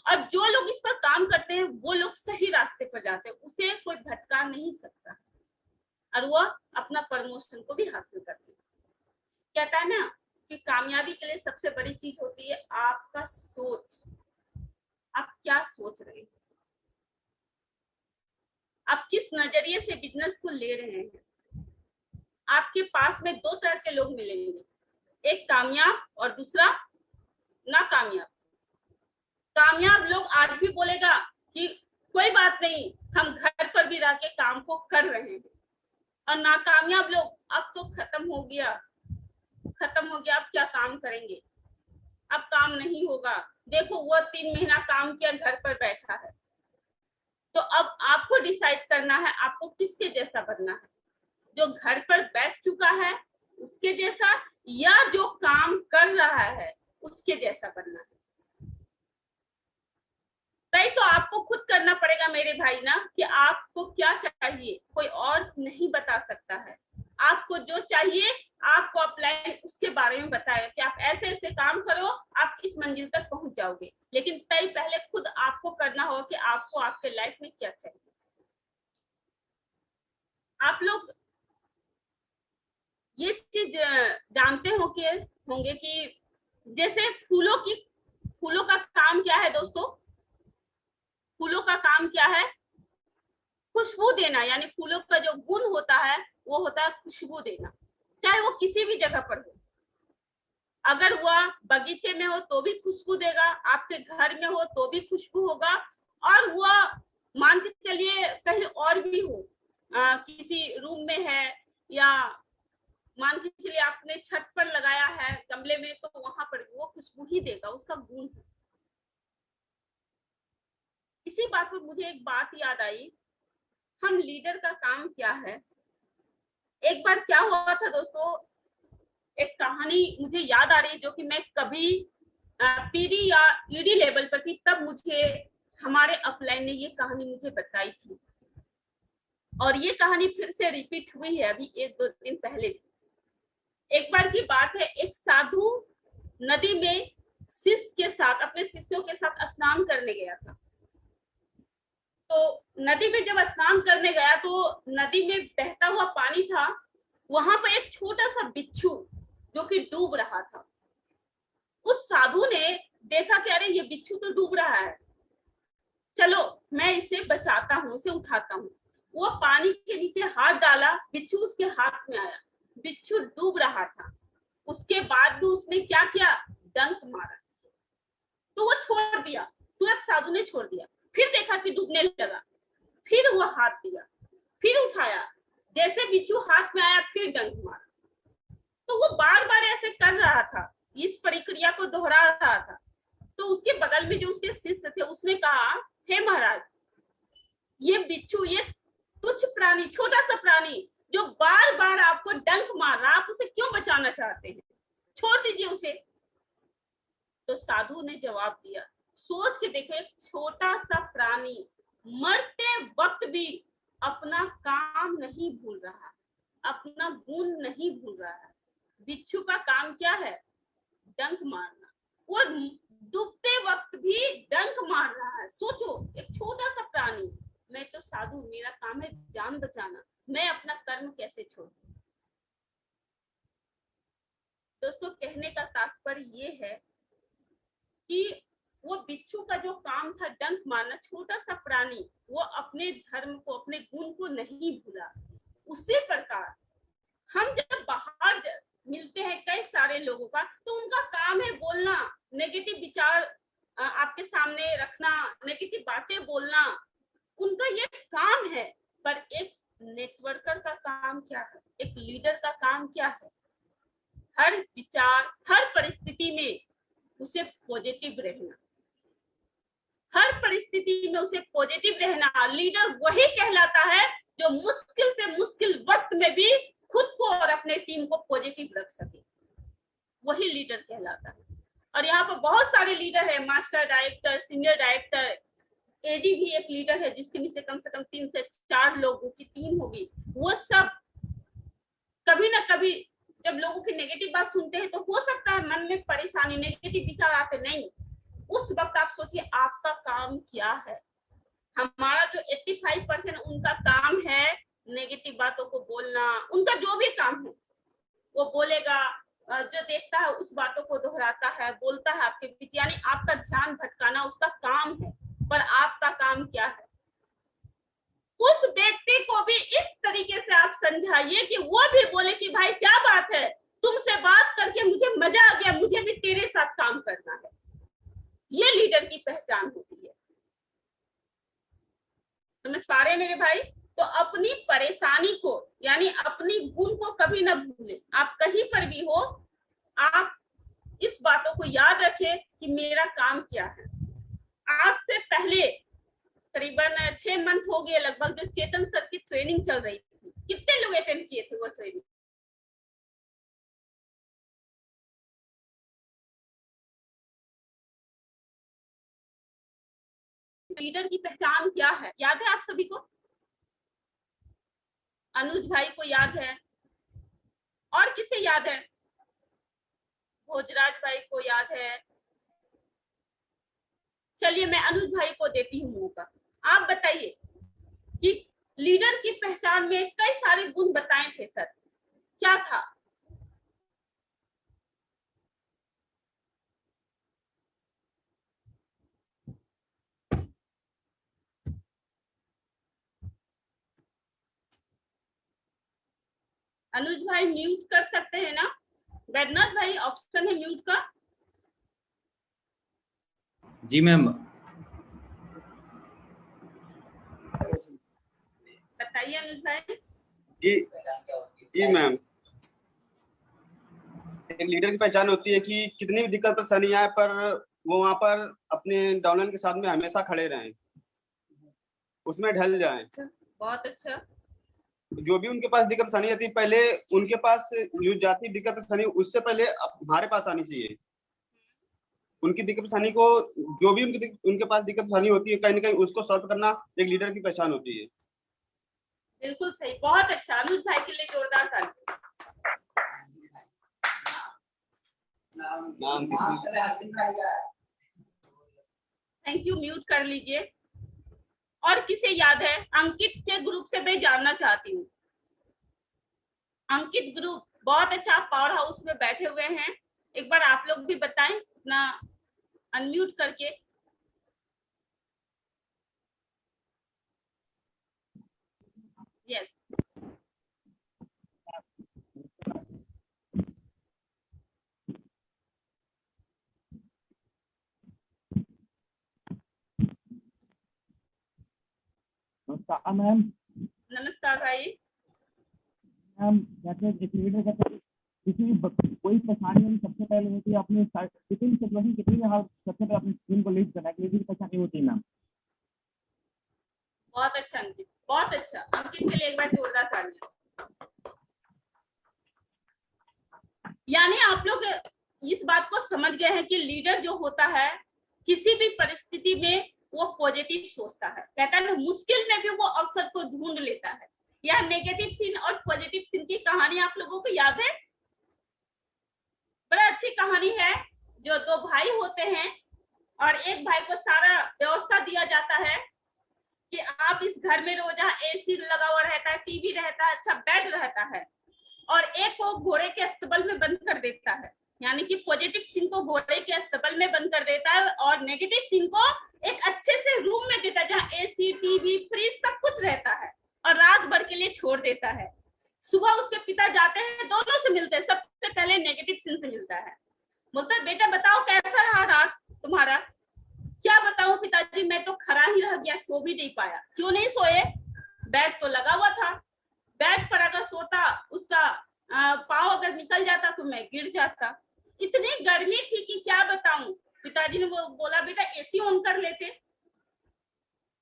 और जो लोग इस पर काम करते हैं वो लोग सही रास्ते पर जाते हैं, उसे कोई भटका नहीं सकता और वो अपना प्रमोशन को भी हासिल करते हैं। कहता है ना कि कामयाबी के लिए सबसे बड़ी चीज होती है आपका सोच। आप क्या सोच रहे हैं, आप किस नजरिए से बिजनेस को ले रहे हैं। आपके पास में 2 तरह के लोग मिलेंगे, एक कामयाब और दूसरा नाकामयाब। कामयाब लोग आज भी बोलेगा कि कोई बात नहीं, हम घर पर भी रह के काम को कर रहे हैं, और नाकामयाब लोग अब तो खत्म हो गया, अब क्या काम करेंगे, अब काम नहीं होगा, देखो वो 3 महीना काम किया घर पर बैठा है। तो अब आपको डिसाइड करना है आपको किसके जैसा बनना है, जो घर पर बैठ चुका है उसके जैसा, या जो काम कर रहा है उसके जैसा बनना है। तय तो आपको खुद करना पड़ेगा मेरे भाई ना, कि आपको क्या चाहिए, कोई और नहीं बता सकता है। आपको जो चाहिए आपको अपलाइन उसके बारे में बताएगा कि आप ऐसे ऐसे काम करो, आप इस मंजिल तक पहुंच जाओगे। लेकिन तय पहले खुद आपको करना होगा कि आपको आपके लाइफ में क्या चाहिए। आप लोग ये चीज जानते होंगे कि जैसे फूलों का काम क्या है दोस्तों, फूलों का काम क्या है, खुशबू देना, यानी फूलों का जो गुण होता है वो होता है खुशबू देना, चाहे वो किसी भी जगह पर हो। अगर वह बगीचे में हो तो भी खुशबू देगा, आपके घर में हो तो भी खुशबू होगा, और वह मान के चलिए कहीं और भी हो, किसी रूम में है, या मान के चलिए आपने छत पर लगाया है गमले में, तो वहां पर वो खुशबू ही देगा, उसका गुण है। इसी बात पर मुझे एक बात याद आई, हम लीडर का काम क्या है। एक बार क्या हुआ था दोस्तों, एक कहानी मुझे याद आ रही है जो कि मैं कभी पीडी या ईडी लेवल पर थी, तब मुझे हमारे अपलाइन ने ये कहानी मुझे बताई थी, और ये कहानी फिर से रिपीट हुई है अभी 1-2 दिन पहले। एक बार की बात है, एक साधु नदी में शिष्य के साथ, अपने शिष्यों के साथ स्नान करने गया था। तो नदी में जब स्नान करने गया तो नदी में बहता हुआ पानी था, वहां पर एक छोटा सा बिच्छू जो कि डूब रहा था। उस साधु ने देखा कि अरे ये बिच्छू तो डूब रहा है, चलो मैं इसे बचाता हूँ, इसे उठाता हूँ। वो पानी के नीचे हाथ डाला, बिच्छू उसके हाथ में आया, बिच्छू डूब रहा था। उसके बाद भी उसने क्या किया, डंक मारा, तो वो छोड़ दिया, तुरंत साधु ने छोड़ दिया। फिर देखा कि डूबने लगा, फिर वो हाथ दिया, फिर उठाया, जैसे बिच्छू हाथ में आया फिर डंक मारा। तो वो बार बार ऐसे कर रहा था, इस प्रक्रिया को दोहरा रहा था। तो उसके बगल में जो उसके शिष्य थे, उसने कहा, हे महाराज, ये बिच्छू, ये तुच्छ प्राणी, छोटा सा प्राणी जो बार बार आपको डंक मार रहा, आप उसे क्यों बचाना चाहते हैं, छोड़ दीजिए उसे। तो साधु ने जवाब दिया, सोच के देखो, एक छोटा सा प्राणी मरते वक्त भी अपना काम नहीं भूल रहा, अपना गुण नहीं भूल रहा है। बिच्छू का काम क्या है, डंक मारना, वो डूबते वक्त भी डंक मार रहा है। सोचो, एक छोटा सा प्राणी, मैं तो साधु, मेरा काम है जान बचाना, मैं अपना कर्म कैसे छोड़ूं। दोस्तों, कहने का तात्पर्य ये है कि वो बिच्छू का जो काम था डंक मारना, छोटा सा प्राणी, वो अपने धर्म को, अपने गुण को नहीं भूला। उसी प्रकार हम जब बाहर मिलते हैं कई सारे लोगों का, तो उनका काम है बोलना, नेगेटिव विचार आपके सामने रखना, नेगेटिव बातें बोलना, उनका ये काम है। पर एक नेटवर्कर का काम क्या है, एक लीडर का काम क्या है, हर विचार, हर परिस्थिति में उसे पॉजिटिव रहना, हर परिस्थिति में उसे पॉजिटिव रहना। लीडर वही कहलाता है जो मुश्किल से मुश्किल वक्त में भी खुद को और अपने टीम को पॉजिटिव रख सके, वही लीडर कहलाता है। और यहाँ पर बहुत सारे लीडर है, master director, senior director, AD भी एक लीडर है जिसके नीचे कम से कम 3 से 4 लोगों की टीम होगी। वो सब कभी ना कभी जब लोगों की नेगेटिव बात सुनते हैं तो हो सकता है मन में परेशानी, नेगेटिव विचार आते, नहीं, उस वक्त आप सोचिए आपका काम क्या है। हमारा जो 85% उनका काम है नेगेटिव बातों को बोलना, उनका जो भी काम है वो बोलेगा, जो देखता है उस बातों को दोहराता है, बोलता है आपके बीच, यानी आपका ध्यान भटकाना उसका काम है। पर आपका काम क्या है, उस व्यक्ति को भी इस तरीके से आप समझाइए कि वो भी बोले कि भाई क्या बात है, तुमसे बात करके मुझे मजा आ गया, मुझे भी तेरे साथ काम करना है। ये लीडर की पहचान होती है। समझ पा रहे हैं मेरे भाई? तो अपनी परेशानी को, यानी अपनी गुण को कभी ना भूलें। आप कहीं पर भी हो, आप इस बातों को याद रखें कि मेरा काम क्या है। आज से पहले करीबन 6 मंथ हो गए लगभग, जो चेतन सर की ट्रेनिंग चल रही थी, कितने लोग अटेंड किए थे वो ट्रेनिंग? लीडर की पहचान क्या है, याद है आप सभी को? अनुज भाई को याद है, और किसे याद है? भोजराज भाई को याद है। चलिए मैं अनुज भाई को देती हूँ मौका। आप बताइए कि लीडर की पहचान में कई सारे गुण बताए थे सर, क्या था? अनुज भाई म्यूट कर सकते हैं ना? वैद्यनाथ भाई ऑप्शन है म्यूट का? जी मैम। बताइए अनुज भाई। जी जी मैम, एक लीडर की पहचान होती है कि कितनी भी दिक्कत परेशानी आए पर वो वहां पर अपने डाउनलाइन के साथ में हमेशा खड़े रहें, उसमें ढल जाएं। बहुत अच्छा। जो भी उनके पास दिक्कत परेशानी आती है, पहले उनके पास जो जाती दिक्कत परेशानी उससे पहले हमारे पास आनी चाहिए। उनकी दिक्कत परेशानी को, जो भी उनके पास दिक्कत परेशानी होती है, कहीं ना कहीं उसको सॉल्व करना एक लीडर की पहचान होती है। बिल्कुल सही, बहुत अच्छा। अनुज भाई के लिए जोरदार ताली। थैंक यू, म्यूट कर लीजिए। और किसे याद है? अंकित के ग्रुप से मैं जानना चाहती हूँ। अंकित ग्रुप बहुत अच्छा पावर हाउस में बैठे हुए हैं, एक बार आप लोग भी बताएं अपना अनम्यूट करके। यस। नमस्कार मैम। नमस्कार भाई। मैम जैसे एक लीडर का किसी कोई परेशानी होनी सबसे पहले होती है अपने कितनी सिचुएशन कितनी सबसे पहले अपनी टीम को लीड करना है, परेशानी होती है मैम। बहुत अच्छा अंकित, बहुत अच्छा। अंकित के लिए एक बार जोरदार तालियां। यानी आप लोग इस बात को समझ गए हैं कि लीडर जो होता है किसी भी परिस्थिति में वो पॉजिटिव सोचता है। कहता है ना, मुश्किल में भी वो अवसर को ढूंढ लेता है। यह नेगेटिव सीन और पॉजिटिव सीन की कहानी आप लोगों को याद है? बड़ा अच्छी कहानी है। जो दो भाई होते हैं और एक भाई को सारा व्यवस्था दिया जाता है कि आप इस घर में रहो जहाँ एसी लगा हुआ रहता है, टीवी रहता है, अच्छा बेड रहता है, और एक को घोड़े के अस्तबल में बंद कर देता है। यानी कि पॉजिटिव सीन को घोड़े के अस्तबल में बंद कर देता है और नेगेटिव सीन को एक अच्छे से रूम में देता है जहाँ एसी, टीवी, फ्रिज सब कुछ रहता है, और रात भर के लिए छोड़ देता है। सुबह उसके पिता जाते हैं, दोनों से मिलते हैं। सबसे पहले नेगेटिव सीन से मिलता है, बोलता है बेटा बताओ कैसा रहा रात तुम्हारा? क्या बताऊं पिताजी, मैं तो खड़ा ही रह गया, सो भी नहीं पाया। क्यों नहीं सोए? बेड तो लगा हुआ था, बेड पर अगर सोता उसका पाँव अगर निकल जाता तो मैं गिर जाता। इतनी गर्मी थी कि क्या बताऊं। पिताजी ने बोला बेटा एसी ऑन कर लेते,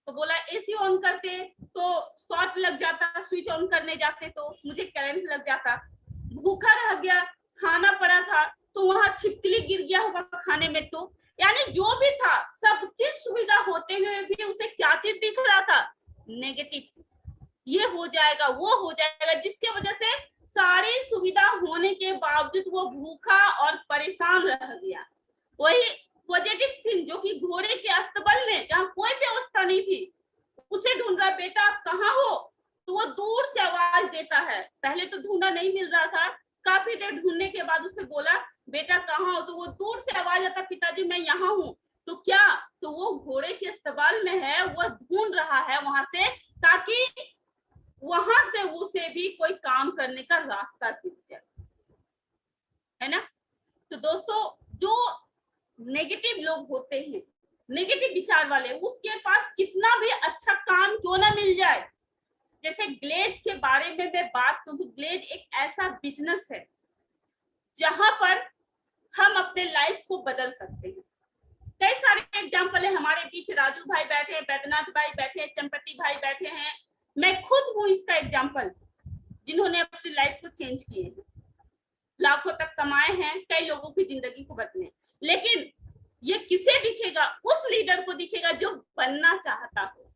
तो बोला एसी ऑन करते तो शॉर्ट लग जाता, स्विच ऑन करने जाते तो मुझे करंट लग जाता। भूखा रह गया, खाना पड़ा था तो वहां छिपकली गिर गया होगा खाने में। तो यानी जो भी था सब चीज सुविधा होते हुए भी उसे क्या चीज दिख रहा था? नेगेटिव चीज। ये हो जाएगा, वो हो जाएगा, जिसकी वजह से सारी सुविधा होने के बावजूद वो भूखा और परेशान रह गया। वही पॉजिटिव सीन जो कि घोड़े के अस्तबल में जहाँ कोई व्यवस्था नहीं थी, उसे ढूंढ रहा, बेटा कहाँ हो? तो वो दूर से आवाज देता है। पहले तो ढूंढा नहीं मिल रहा था, काफी देर ढूंढने के बाद उसे बोला बेटा कहाँ हो? तो वो दूर से आवाज आता, पिताजी मैं यहाँ हूँ। तो क्या? तो वो घोड़े के अस्तबल में है, वो ढूंढ रहा है वहां से, ताकि वहां से उसे भी कोई काम करने का रास्ता दिख जाए, है ना? तो दोस्तों जो नेगेटिव लोग होते हैं, नेगेटिव विचार वाले, उसके पास कितना भी अच्छा काम क्यों ना मिल जाए। जैसे ग्लेज के बारे में मैं बात करूं तो ग्लेज एक ऐसा बिजनेस है जहां पर हम अपने लाइफ को बदल सकते हैं। कई सारे एग्जाम्पल है हमारे बीच। राजू भाई बैठे हैं, बैद्यनाथ भाई बैठे हैं, चंपति भाई बैठे हैं, मैं खुद हूँ इसका एग्जाम्पल, जिन्होंने अपनी लाइफ को चेंज किए हैं, लाखों तक कमाए हैं, कई लोगों की जिंदगी को बदले। लेकिन ये किसे दिखेगा? उस लीडर को दिखेगा जो बनना चाहता हो,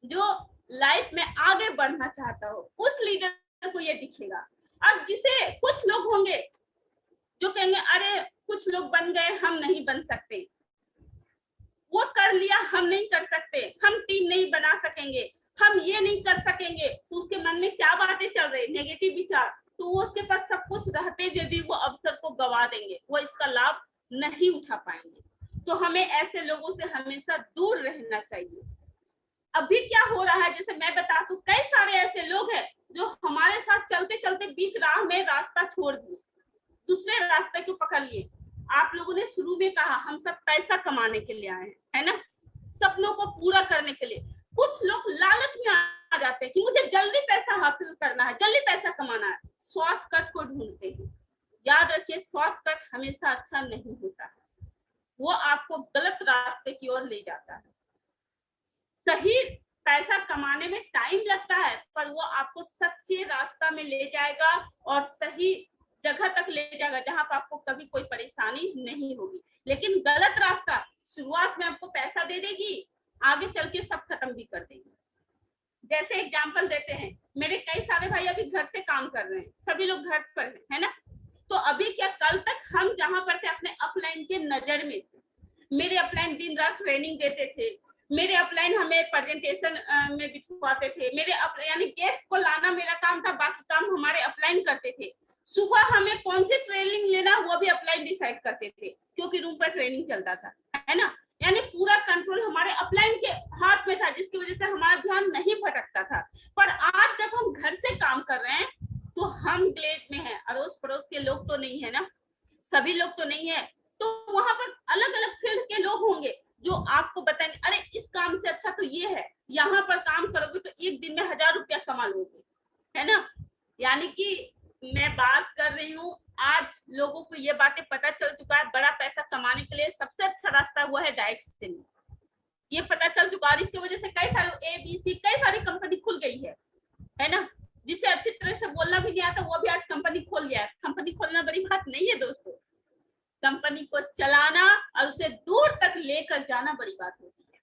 जो लाइफ में आगे बढ़ना चाहता हो, उस लीडर को ये दिखेगा। अब जिसे कुछ लोग होंगे जो कहेंगे अरे कुछ लोग बन गए, हम नहीं बन सकते, वो कर लिया हम नहीं कर सकते, हम टीम नहीं बना सकेंगे, हम ये नहीं कर सकेंगे, तो उसके मन में क्या बातें चल रही? नेगेटिव विचार। तो वो उसके पास सब कुछ रहते हुए भी वो अवसर को गवा देंगे, वो इसका लाभ नहीं उठा पाएंगे। तो हमें ऐसे लोगों से हमेशा दूर रहना चाहिए। अभी क्या हो रहा है, जैसे मैं बता दूं, कई सारे ऐसे लोग हैं जो हमारे साथ चलते चलते बीच राह कर लिए। आप लोगों ने शुरू में कहा हम सब पैसा कमाने के लिए आए हैं, है ना, सपनों को पूरा करने के लिए। कुछ लोग लालच में आ जाते हैं कि मुझे जल्दी पैसा हासिल करना है, जल्दी पैसा कमाना है, शॉर्टकट को ढूंढते हैं। याद रखिए, शॉर्टकट हमेशा अच्छा नहीं होता है, वो आपको गलत रास्ते की ओर ले जाता है। सही पैसा कमाने में टाइम लगता है, पर वो आपको सच्चे रास्ता में ले जाएगा और सही जगह तक ले जाएगा जहां पर आपको कभी कोई परेशानी नहीं होगी। लेकिन गलत रास्ता शुरुआत में आपको पैसा दे देगी, आगे चल के सब खत्म भी कर देगी। जैसे एग्जांपल देते हैं, मेरे कई सारे भाई अभी घर से काम कर रहे हैं, सभी लोग घर पर है ना। तो अभी क्या, कल तक हम जहां पर थे अपने अपलाइन के नजर में थे, मेरे अपलाइन दिन रात ट्रेनिंग देते थे, मेरे अपलाइन हमें प्रेजेंटेशन में बिठवाते थे, मेरे यानी गेस्ट को लाना मेरा काम था, बाकी काम हमारे अपलाइन करते थे। सुबह हमें कौन सी ट्रेनिंग लेना वो भी अपलाइन डिसाइड करते थे, क्योंकि रूम पर ट्रेनिंग चलता था, है ना। यानी पूरा कंट्रोल हमारे अपलाइन के हाथ में था, जिसकी वजह से हमारा ध्यान नहीं भटकता था। पर आज जब हम घर से काम कर रहे हैं तो हम ग्लेज में हैं, अड़ोस पड़ोस के लोग तो नहीं है ना, सभी लोग तो नहीं है, तो वहां पर अलग अलग फील्ड के लोग होंगे जो आपको बताएंगे अरे इस काम से अच्छा तो ये है, यहाँ पर काम करोगे तो एक दिन में 1000 रुपया कमा लोगे, है ना। यानी कि मैं बात कर रही हूँ, आज लोगों को ये बातें पता चल चुका है, बड़ा पैसा कमाने के लिए सबसे अच्छा रास्ता वो है डायरेक्ट सेलिंग, ये पता चल चुका है। और इसकी वजह से कई सारे ABC कई सारी कंपनी खुल गई है ना। जिसे अच्छी तरह से बोलना भी नहीं आता वो भी आज कंपनी खोल लिया है। कंपनी खोलना बड़ी बात नहीं है दोस्तों, कंपनी को चलाना और उसे दूर तक लेकर जाना बड़ी बात होती है।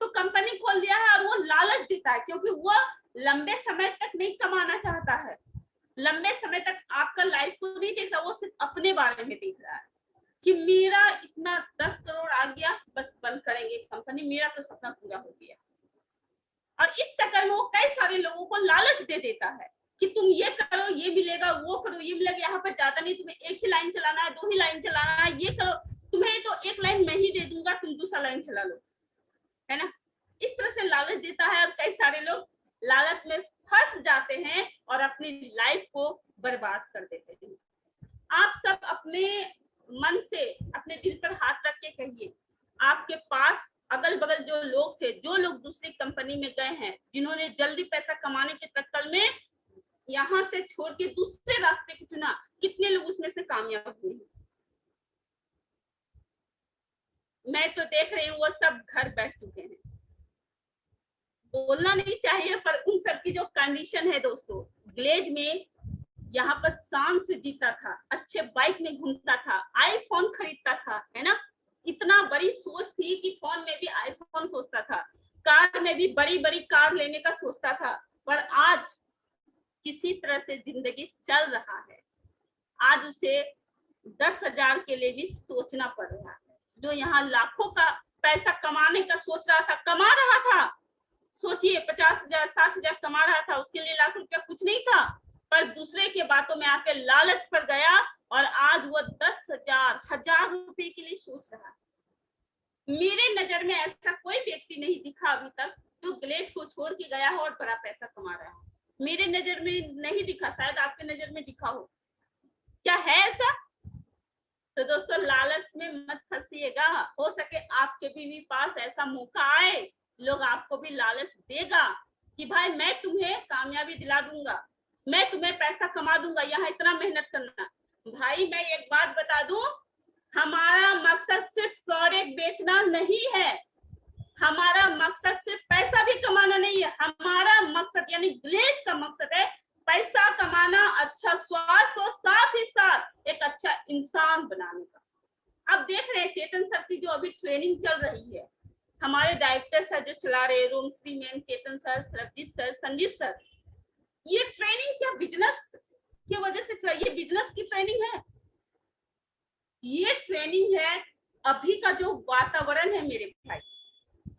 तो कंपनी खोल दिया है और वो लालच देता है, क्योंकि वो लंबे समय तक नहीं कमाना चाहता है, लंबे समय तक आपका लाइफ को नहीं देख रहा, वो सिर्फ अपने बारे में देख रहा है कि मेरा इतना 10 करोड़ आ गया, बस बंद करेंगे कंपनी, मेरा तो सपना पूरा हो गया। और इस चक्कर में वो कई सारे लोगों को लालच दे देता है कि तुम ये करो ये मिलेगा, वो करो ये मिलेगा, यहाँ पर ज्यादा नहीं, तुम्हें एक ही लाइन चलाना है, 2 ही लाइन चलाना है, ये करो, तुम्हें तो 1 लाइन मैं ही दे दूंगा, तुम दूसरा लाइन चला लो, है ना। इस तरह से लालच देता है और कई सारे लोग लालच में फंस जाते हैं और अपनी लाइफ को बर्बाद कर देते हैं। आप सब अपने मन से अपने दिल पर हाथ रख के कहिए, आपके पास अगल बगल जो लोग थे, जो लोग दूसरी कंपनी में गए हैं, जिन्होंने जल्दी पैसा कमाने के चक्कर में यहाँ से छोड़ के दूसरे रास्ते को चुना, कितने लोग उसमें से कामयाब हुए हैं। मैं तो देख रही हूँ वो सब घर बैठ चुके हैं। बोलना नहीं चाहिए, पर उन सब की जो कंडीशन है दोस्तों, ग्लेज में यहाँ पर शान से जीता था, अच्छे बाइक में घूमता था, आईफोन खरीदता था, है ना। इतना बड़ी सोच थी कि फोन में भी आईफोन सोचता था, कार में भी बड़ी बड़ी कार लेने का सोचता था। पर आज किसी तरह से जिंदगी चल रहा है, आज उसे 10,000 के लिए भी सोचना पड़ रहा है। जो यहाँ लाखों का पैसा कमाने का सोच रहा था, कमा रहा था, सोचिए 50,000 60,000 कमा रहा था, उसके लिए लाख रुपया कुछ नहीं था, पर दूसरे के बातों में आके लालच पड़ गया और आज वो 10,000 1000 रुपए के लिए सोच रहा है। मेरे नजर में ऐसा कोई व्यक्ति नहीं दिखा अभी तक जो ग्लेज को छोड़ के गया हो और बड़ा पैसा कमा रहा है। मेरे नजर में नहीं दिखा, शायद आपके नजर में दिखा हो, क्या है ऐसा? तो दोस्तों लालच में मत फंसिएगा, हो सके आपके भी पास ऐसा मौका आए, लोग आपको भी लालच देगा कि भाई मैं तुम्हें कामयाबी दिला दूंगा, मैं तुम्हें पैसा कमा दूंगा, यहाँ इतना मेहनत करना। भाई मैं एक बात बता दूं, हमारा मकसद सिर्फ प्रोडक्ट बेचना नहीं है, हमारा मकसद सिर्फ पैसा भी कमाना नहीं है, हमारा मकसद यानी ग्लेज का मकसद है पैसा कमाना, अच्छा स्वास्थ्य और साथ ही साथ एक अच्छा इंसान बनाने का। अब देख रहे हैं चेतन सर की जो अभी ट्रेनिंग चल रही है, हमारे डायरेक्टर सर जो चला रहे, Romshri ma'am, Chetan sir, Sarabjit sir, Sandeep sir, ये ट्रेनिंग क्या बिजनेस की वजह से चला? ये बिजनेस की ट्रेनिंग है, ये ट्रेनिंग है। अभी का जो वातावरण है मेरे भाई,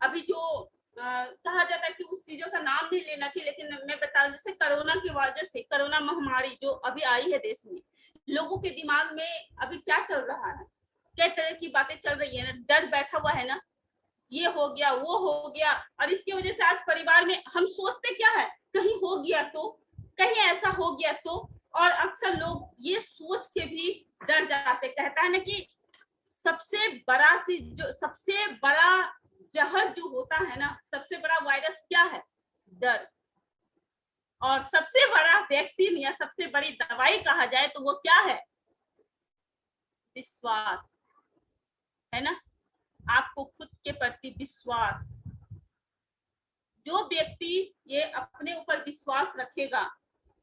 अभी जो कहा जाता है कि उस चीजों का नाम नहीं लेना चाहिए, लेकिन मैं बता दूं, जैसे कोरोना की वजह से, कोरोना महामारी जो अभी आई है देश में, लोगों के दिमाग में अभी क्या चल रहा है, कई तरह की बातें चल रही है ना, डर बैठा हुआ है ना, ये हो गया वो हो गया, और इसकी वजह से आज परिवार में हम सोचते क्या है, कहीं हो गया तो, कहीं ऐसा हो गया तो, और अक्सर लोग ये सोच के भी डर जाते। कहता है ना कि सबसे बड़ा चीज, जो सबसे बड़ा जहर जो होता है ना, सबसे बड़ा वायरस क्या है? डर। और सबसे बड़ा वैक्सीन या सबसे बड़ी दवाई कहा जाए तो वो क्या है? विश्वास, है ना? आपको खुद के प्रति विश्वास। जो व्यक्ति ये अपने ऊपर विश्वास रखेगा,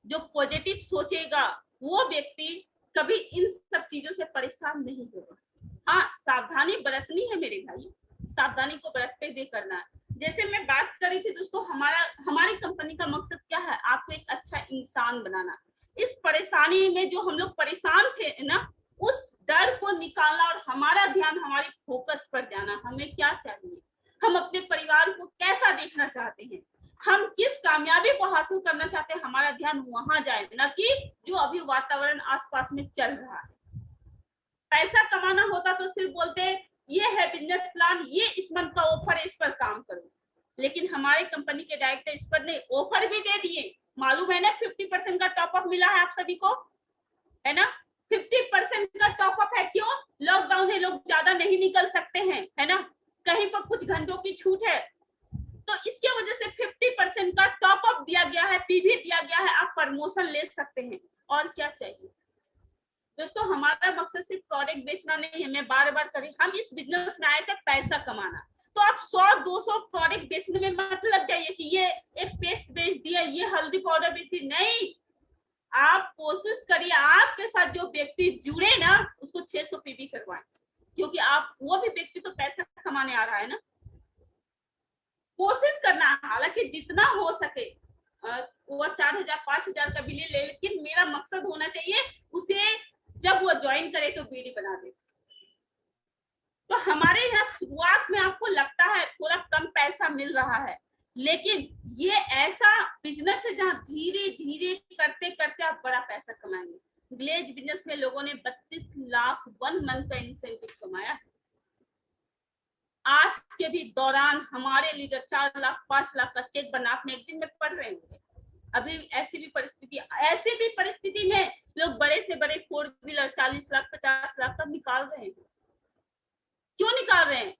जो पॉजिटिव सोचेगा, वो व्यक्ति कभी इन सब चीजों से परेशान नहीं होगा। हाँ, सावधानी बरतनी है मेरे भाई, सावधानी को बरतते हुए करना है। जैसे मैं बात करी थी दोस्तों, हमारी कंपनी का मकसद क्या है? आपको एक अच्छा इंसान बनाना। इस परेशानी में जो हम लोग परेशान थे ना, उस डर को निकालना और हमारा ध्यान हमारी फोकस पर जाना। हमें क्या चाहिए? हम अपने परिवार को कैसा देखना चाहते हैं, हम किस कामयाबी को हासिल करना चाहते हैं, हमारा ध्यान वहां जाए, न कि जो अभी वातावरण आसपास में चल रहा है। पैसा कमाना होता तो सिर्फ बोलते ये है बिजनेस प्लान, ये इस मंथ का ऑफर है, इस पर काम करो। लेकिन हमारे कंपनी के डायरेक्टर इस पर नहीं, ऑफर भी दे दिए। मालूम है ना 50% का टॉप अप मिला है आप सभी को, है ना? 50% का टॉप अप है। क्यों? लॉकडाउन है, लोग ज्यादा नहीं निकल सकते हैं, है ना? कहीं पर कुछ घंटों की छूट है, तो इसके वजह से 50% का टॉप अप दिया गया है, पीवी दिया गया है, आप प्रमोशन ले सकते हैं। और क्या चाहिए दोस्तों? हमारा मकसद सिर्फ प्रोडक्ट बेचना नहीं है। मैं बार बार करी, हम इस बिजनेस में आए थे पैसा कमाना। तो आप 100-200 प्रोडक्ट बेचने में मत लग जाइए कि ये एक पेस्ट बेच दिया, ये हल्दी पाउडर बेच दी। नहीं, आप कोशिश करिए आपके साथ जो व्यक्ति जुड़े ना, उसको 600 पीवी करवाएं, क्योंकि आप वो भी व्यक्ति तो पैसा कमाने आ रहा है ना। कोशिश करना, हालांकि जितना हो सके वो 4000 5000 का भी ले, लेकिन मेरा मकसद होना चाहिए उसे जब वो ज्वाइन करे तो बीडी बना दे। तो हमारे यहाँ शुरुआत में आपको लगता है थोड़ा कम पैसा मिल रहा है, लेकिन ये ऐसा बिजनेस है जहाँ धीरे धीरे करते करते आप बड़ा पैसा कमाएंगे। ग्लेज बिजनेस में लोगों ने 32 लाख 1 मंथ का इंसेंटिव कमाया। आज के भी दौरान हमारे लीडर 4 लाख 5 लाख का चेक बना, आपने एक दिन में पढ़ रहे होंगे। अभी ऐसी भी परिस्थिति में लोग बड़े से बड़े 4 व्हीलर 40 लाख 50 लाख का निकाल रहे हैं। क्यों निकाल रहे हैं?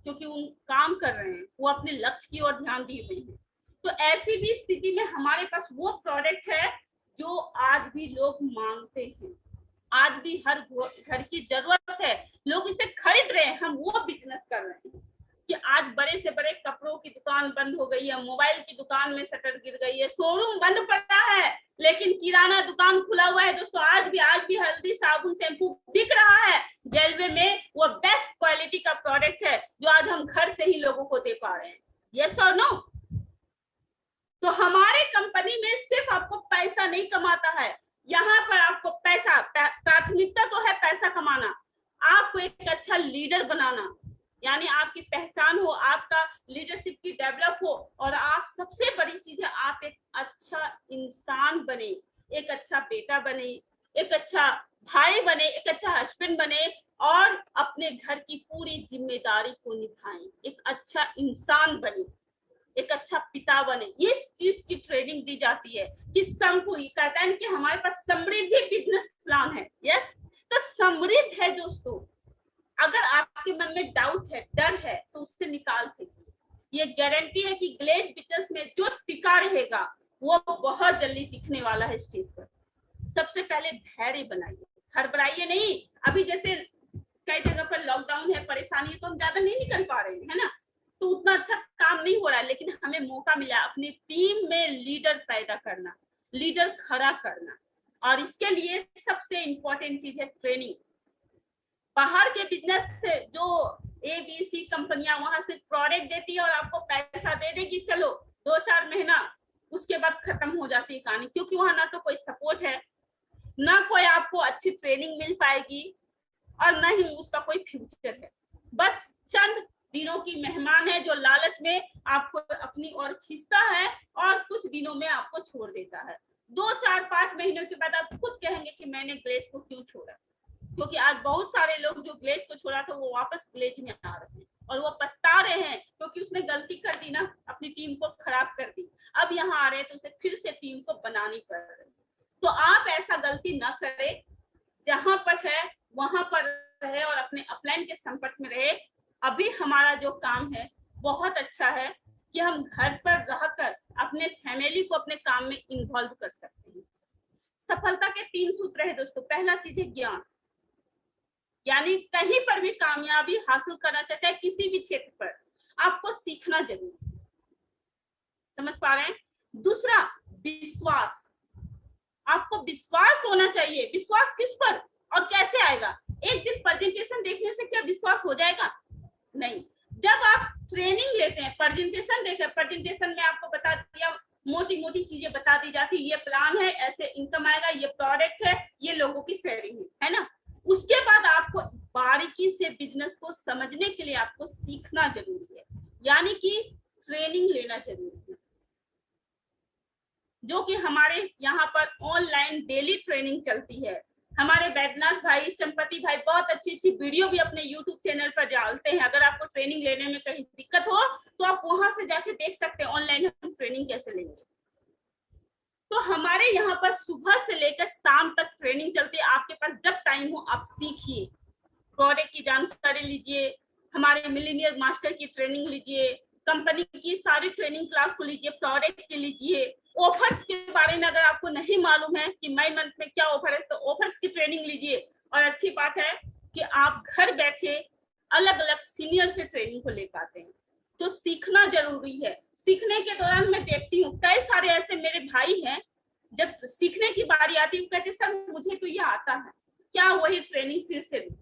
क्योंकि वो काम कर रहे हैं, वो अपने लक्ष्य की ओर ध्यान दिए हुए हैं। तो ऐसी भी स्थिति में हमारे पास वो प्रोडक्ट है जो आज भी लोग मांगते हैं, आज भी हर घर की जरूरत है, लोग इसे खरीद रहे हैं। हम वो बिजनेस कर रहे हैं कि आज बड़े से बड़े कपड़ों की दुकान बंद हो गई है, मोबाइल की दुकान में शटर गिर गई है, शोरूम बंद पड़ा है, लेकिन किराना दुकान खुला हुआ है दोस्तों। आज भी हल्दी साबुन शैम्पू बिक रहा है। रेलवे में वो बेस्ट क्वालिटी का प्रोडक्ट है जो आज हम घर से ही लोगों को दे पा रहे हैं। यस और नो? तो हमारे कंपनी में सिर्फ आपको पैसा नहीं कमाता है, यहाँ पर आपको पैसा, प्राथमिकता तो है पैसा कमाना, आपको एक अच्छा लीडर बनाना, यानी आपकी पहचान हो, आपका लीडरशिप की डेवलप हो, और आप सबसे बड़ी चीज है आप एक अच्छा इंसान बने, एक अच्छा बेटा बने, एक अच्छा भाई बने, एक अच्छा हस्बैंड बने, और अपने घर की पूरी जिम्मेदारी को निभाएं, एक अच्छा इंसान बने, एक अच्छा पिता बने। ये चीज की ट्रेनिंग दी जाती है कि संपूर्ण, कहता है कि हमारे पास समृद्धि बिजनेस प्लान है। यस, तो समृद्ध है दोस्तों। अगर आपके मन में डाउट है, डर है, तो उससे निकाल फेंकिए। ये गारंटी है कि ग्लेज बिजनेस में जो टिका रहेगा वो बहुत जल्दी दिखने वाला है स्टेज पर। सबसे पहले धैर्य बनाइए, हड़बड़ाइए नहीं। अभी जैसे कई जगह पर लॉकडाउन है, परेशानी है, तो हम ज्यादा नहीं निकल पा रहे हैं, है ना, तो उतना अच्छा काम नहीं हो रहा है, लेकिन हमें मौका मिला अपनी टीम में लीडर पैदा करना, लीडर खड़ा करना, और इसके लिए सबसे इंपॉर्टेंट चीज है ट्रेनिंग। बाहर के बिजनेस से जो ABC कंपनियां वहां से प्रोडक्ट देती है और आपको पैसा दे देगी, चलो 2-4 महीना, उसके बाद खत्म हो जाती है कहानी, क्योंकि वहां ना तो कोई सपोर्ट है, ना कोई आपको अच्छी ट्रेनिंग मिल पाएगी, और ना ही उसका कोई फ्यूचर है। बस चंद दिनों की मेहमान है जो लालच में आपको अपनी ओर खींचता है और कुछ दिनों में आपको छोड़ देता है। 2-4-5 महीनों के बाद आप खुद कहेंगे कि मैंने ग्लेज को क्यों छोड़ा, क्योंकि आज बहुत सारे लोग जो ग्लेज को छोड़ा था वो वापस ग्लेज में आ रहे हैं और वो पछता रहे हैं, क्योंकि उसने गलती कर दी ना, अपनी टीम को खराब कर दी। अब यहाँ आ रहे हैं तो उसे फिर से टीम को बनानी पड़ रही है। तो आप ऐसा गलती ना करें, जहां पर है वहां पर रहे और अपने अपलाइन के संपर्क में रहे। अभी हमारा जो काम है बहुत अच्छा है कि हम घर पर रहकर अपने फैमिली को अपने काम में इन्वॉल्व कर सकते हैं। सफलता के 3 सूत्र है दोस्तों। पहला चीज है ज्ञान, यानी कहीं पर भी कामयाबी हासिल करना चाहते हैं किसी भी क्षेत्र पर, आपको सीखना जरूरी है। समझ पा रहे हैं? दूसरा विश्वास, आपको विश्वास होना चाहिए। विश्वास किस पर और कैसे आएगा? एक दिन प्रेजेंटेशन देखने से क्या विश्वास हो जाएगा? नहीं। जब आप ट्रेनिंग लेते हैं, प्रेजेंटेशन देखें, प्रेजेंटेशन में आपको बता दिया, मोटी मोटी चीजें बता दी जाती, ये प्लान है, ऐसे इनकम आएगा, ये प्रोडक्ट है, ये लोगों की शेयरिंग है ना। उसके बाद आपको बारीकी से बिजनेस को समझने के लिए आपको सीखना जरूरी है, यानी कि ट्रेनिंग लेना जरूरी है, जो कि हमारे यहाँ पर ऑनलाइन डेली ट्रेनिंग चलती है। हमारे वैद्यनाथ भाई, चंपति भाई बहुत अच्छी अच्छी वीडियो भी अपने YouTube चैनल पर डालते हैं। अगर आपको ट्रेनिंग लेने में कहीं दिक्कत हो तो आप वहां से जाके देख सकते हैं ऑनलाइन हम ट्रेनिंग कैसे लेंगे। तो हमारे यहाँ पर सुबह से लेकर शाम तक ट्रेनिंग चलती है। आपके पास जब टाइम हो आप सीखिए, प्रोडक्ट की जानकारी लीजिए, हमारे मिलीनियर मास्टर की ट्रेनिंग लीजिए, कंपनी की सारी ट्रेनिंग क्लास को लीजिए, प्रोडक्ट के लीजिए, ऑफर्स के बारे में अगर आपको नहीं मालूम है कि मई मंथ में क्या ऑफर है तो ऑफर्स की ट्रेनिंग लीजिए। और अच्छी बात है कि आप घर बैठे अलग अलग सीनियर से ट्रेनिंग को ले पाते हैं। तो सीखना जरूरी है। सीखने के दौरान मैं देखती हूँ कई सारे ऐसे मेरे भाई हैं, जब सीखने की बारी आती है कहते सर मुझे तो ये आता है, क्या वही ट्रेनिंग फिर से लूं?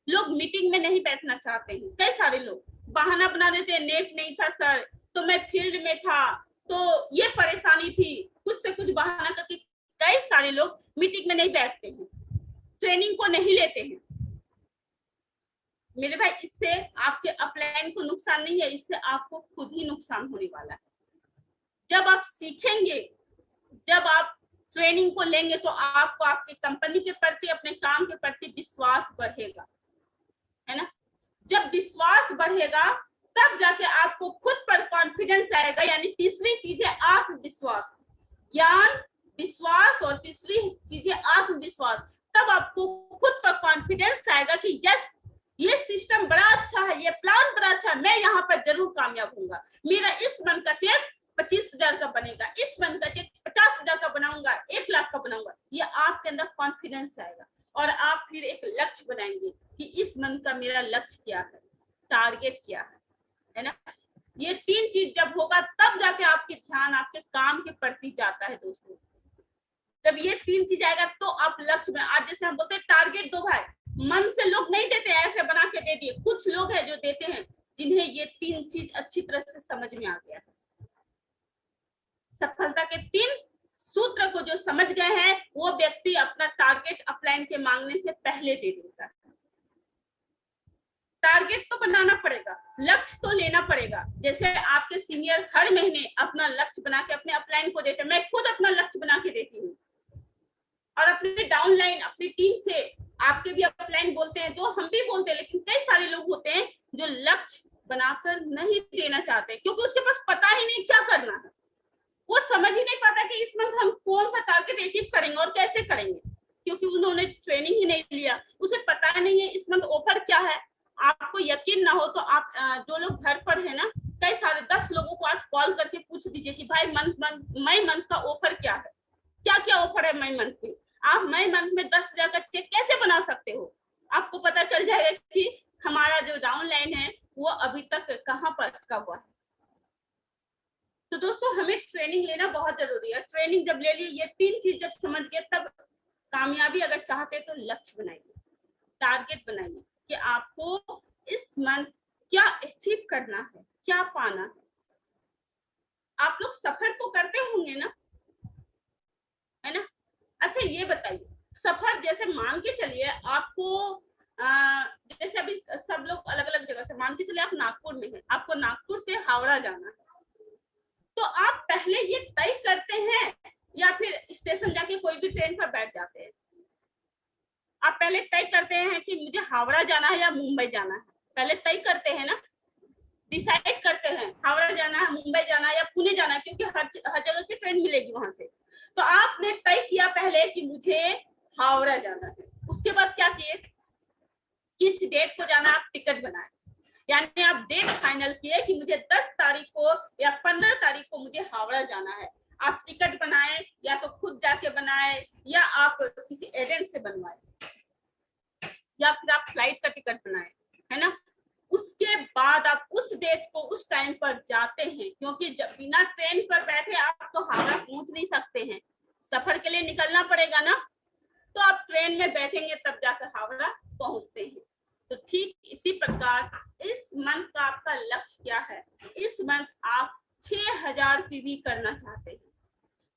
लोग मीटिंग में नहीं बैठना चाहते हैं। कई सारे लोग बहाना बना देते हैं, नेट नहीं था सर, तो मैं फील्ड में था, तो ये परेशानी थी, कुछ से कुछ बहाना करके कई सारे लोग मीटिंग में नहीं बैठते हैं, ट्रेनिंग को नहीं लेते हैं। मेरे भाई इससे आपके अपलाइन को नुकसान नहीं है, इससे आपको खुद ही नुकसान होने वाला है। जब आप सीखेंगे, जब आप ट्रेनिंग को लेंगे तो आपको आपके कंपनी के प्रति, अपने काम के प्रति विश्वास बढ़ेगा, है ना। जब विश्वास बढ़ेगा तब जाके आपको खुद पर कॉन्फिडेंस आएगा, यानी तीसरी चीज है आत्मविश्वास। ज्ञान, विश्वास और तीसरी चीज है आत्मविश्वास। तब आपको खुद पर कॉन्फिडेंस आएगा कि यस ये सिस्टम बड़ा अच्छा है, ये प्लान बड़ा अच्छा है, मैं यहाँ पर जरूर कामयाब होऊंगा, मेरा इस मंथ का चेक 25,000 का बनेगा, इस मंथ का चेक 50,000 का बनाऊंगा, 1 लाख का बनाऊंगा। ये आपके अंदर कॉन्फिडेंस आएगा और आप फिर एक लक्ष्य बनाएंगे कि इस मंथ का मेरा लक्ष्य क्या है, टारगेट क्या है ना। ये 3 चीज जब होगा तब जाके आपके ध्यान आपके काम के प्रति जाता है दोस्तों। जब ये 3 चीज आएगा तो आप लक्ष्य में, आज जैसे हम बोलते हैं टारगेट दो भाई, मन से लोग नहीं देते, ऐसे बना के दे दिए। कुछ लोग हैं जो देते हैं जिन्हें ये 3 चीज अच्छी तरह से समझ में आ गया है। सफलता के 3 सूत्र को जो समझ गए हैं वो व्यक्ति अपना टारगेट अपलाइन के मांगने से पहले दे देता है। टारगेट तो बनाना पड़ेगा, लक्ष्य तो लेना पड़ेगा। जैसे आपके सीनियर हर महीने अपना लक्ष्य बना के अपने अपलाइन को देते हैं, मैं खुद अपना लक्ष्य बना के देती हूँ और अपने डाउनलाइन अपनी टीम से आपके भी अपलाइन बोलते हैं, तो हम भी बोलते हैं। लेकिन कई सारे लोग होते हैं जो लक्ष्य बनाकर नहीं देना चाहते क्योंकि उसके पास पता ही नहीं क्या करना है, वो समझ ही नहीं पाता कि इस मंथ हम कौन सा टारगेट अचीव करेंगे और कैसे करेंगे, क्योंकि उन्होंने ट्रेनिंग ही नहीं लिया, उसे पता नहीं है इस मंथ ऑफर क्या है। आपको यकीन ना हो तो आप जो लोग घर पर है ना, कई सारे 10 लोगों को आज कॉल करके पूछ दीजिए कि भाई मई मंथ का ऑफर क्या है, क्या क्या ऑफर है मई मंथ में। आप मई मंथ में 10,000 का चेक कैसे बना सकते हो, आपको पता चल जाएगा कि हमारा जो डाउनलाइन है वो अभी तक कहाँ पर अटका हुआ है। तो दोस्तों हमें ट्रेनिंग लेना बहुत जरूरी है। ट्रेनिंग जब ले ली, ये 3 चीज जब समझ गए, तब कामयाबी अगर चाहते तो लक्ष्य बनाइए, टारगेट बनाइए कि आपको इस मंथ क्या अचीव करना है, क्या पाना है। आप लोग सफर तो करते होंगे ना, है ना। अच्छा ये बताइए, सफर जैसे मान के चलिए आपको जैसे अभी सब लोग अलग अलग जगह से, मान के चलिए आप नागपुर में हैं, आपको नागपुर से हावड़ा जाना है, तो आप पहले ये तय करते हैं या फिर स्टेशन जाके कोई भी ट्रेन पर बैठ जाते हैं? आप पहले तय करते हैं कि मुझे हावड़ा जाना है या मुंबई जाना है, पहले तय करते हैं ना, डिसाइड करते हैं हावड़ा जाना है, मुंबई जाना है या पुणे जाना है, क्योंकि हर जगह की ट्रेन मिलेगी वहां से। तो आपने तय किया पहले कि मुझे हावड़ा जाना है, उसके बाद क्या किए, किस डेट को जाना आप टिकट बनाए, यानी आप डेट फाइनल किए कि मुझे 10 तारीख को या 15 तारीख को मुझे हावड़ा जाना है। आप टिकट बनाए, या तो खुद जाके बनाए या आप किसी एजेंट से बनवाए, या फिर आप फ्लाइट का टिकट बनाए, है ना। उसके बाद आप उस डेट को उस टाइम पर जाते हैं, क्योंकि जब बिना ट्रेन पर बैठे आप तो हावड़ा पहुंच नहीं सकते हैं, सफर के लिए निकलना पड़ेगा ना, तो आप ट्रेन में बैठेंगे तब जाकर हावड़ा पहुंचते हैं। तो ठीक इसी प्रकार इस मंथ का आपका लक्ष्य क्या है, इस मंथ आप 6000 पीवी करना चाहते हैं,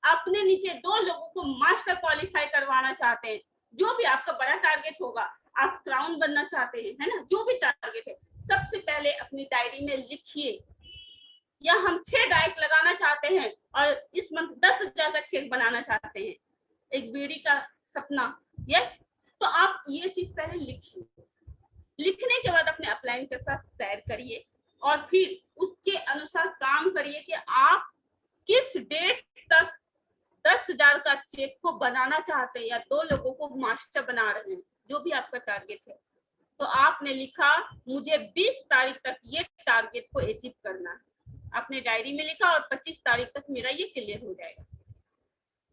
अपने नीचे 2 लोगों को मास्टर क्वालिफाई करवाना चाहते हैं, जो भी आपका बड़ा टारगेट होगा, आप क्राउन बनना चाहते हैं, है ना, जो भी टारगेट है, सबसे पहले अपनी डायरी में लिखिए। या हम 6 डाइट लगाना चाहते हैं और इस मंथ 10,000 का चेक बनाना चाहते हैं, एक बीड़ी का सपना, यस, तो आप ये चीज पहले लिखिए। लिखने के बाद अपने अपलाइन के साथ तैयार करिए और फिर उसके अनुसार काम करिए कि आप किस डेट तक 10,000 का चेक को बनाना चाहते हैं या 2 लोगों को मास्टर बना रहे हैं, जो भी आपका टारगेट है। तो आपने लिखा मुझे 20 तारीख तक ये टारगेट को अचीव करना है, आपने डायरी में लिखा और 25 तारीख तक मेरा ये क्लियर हो जाएगा।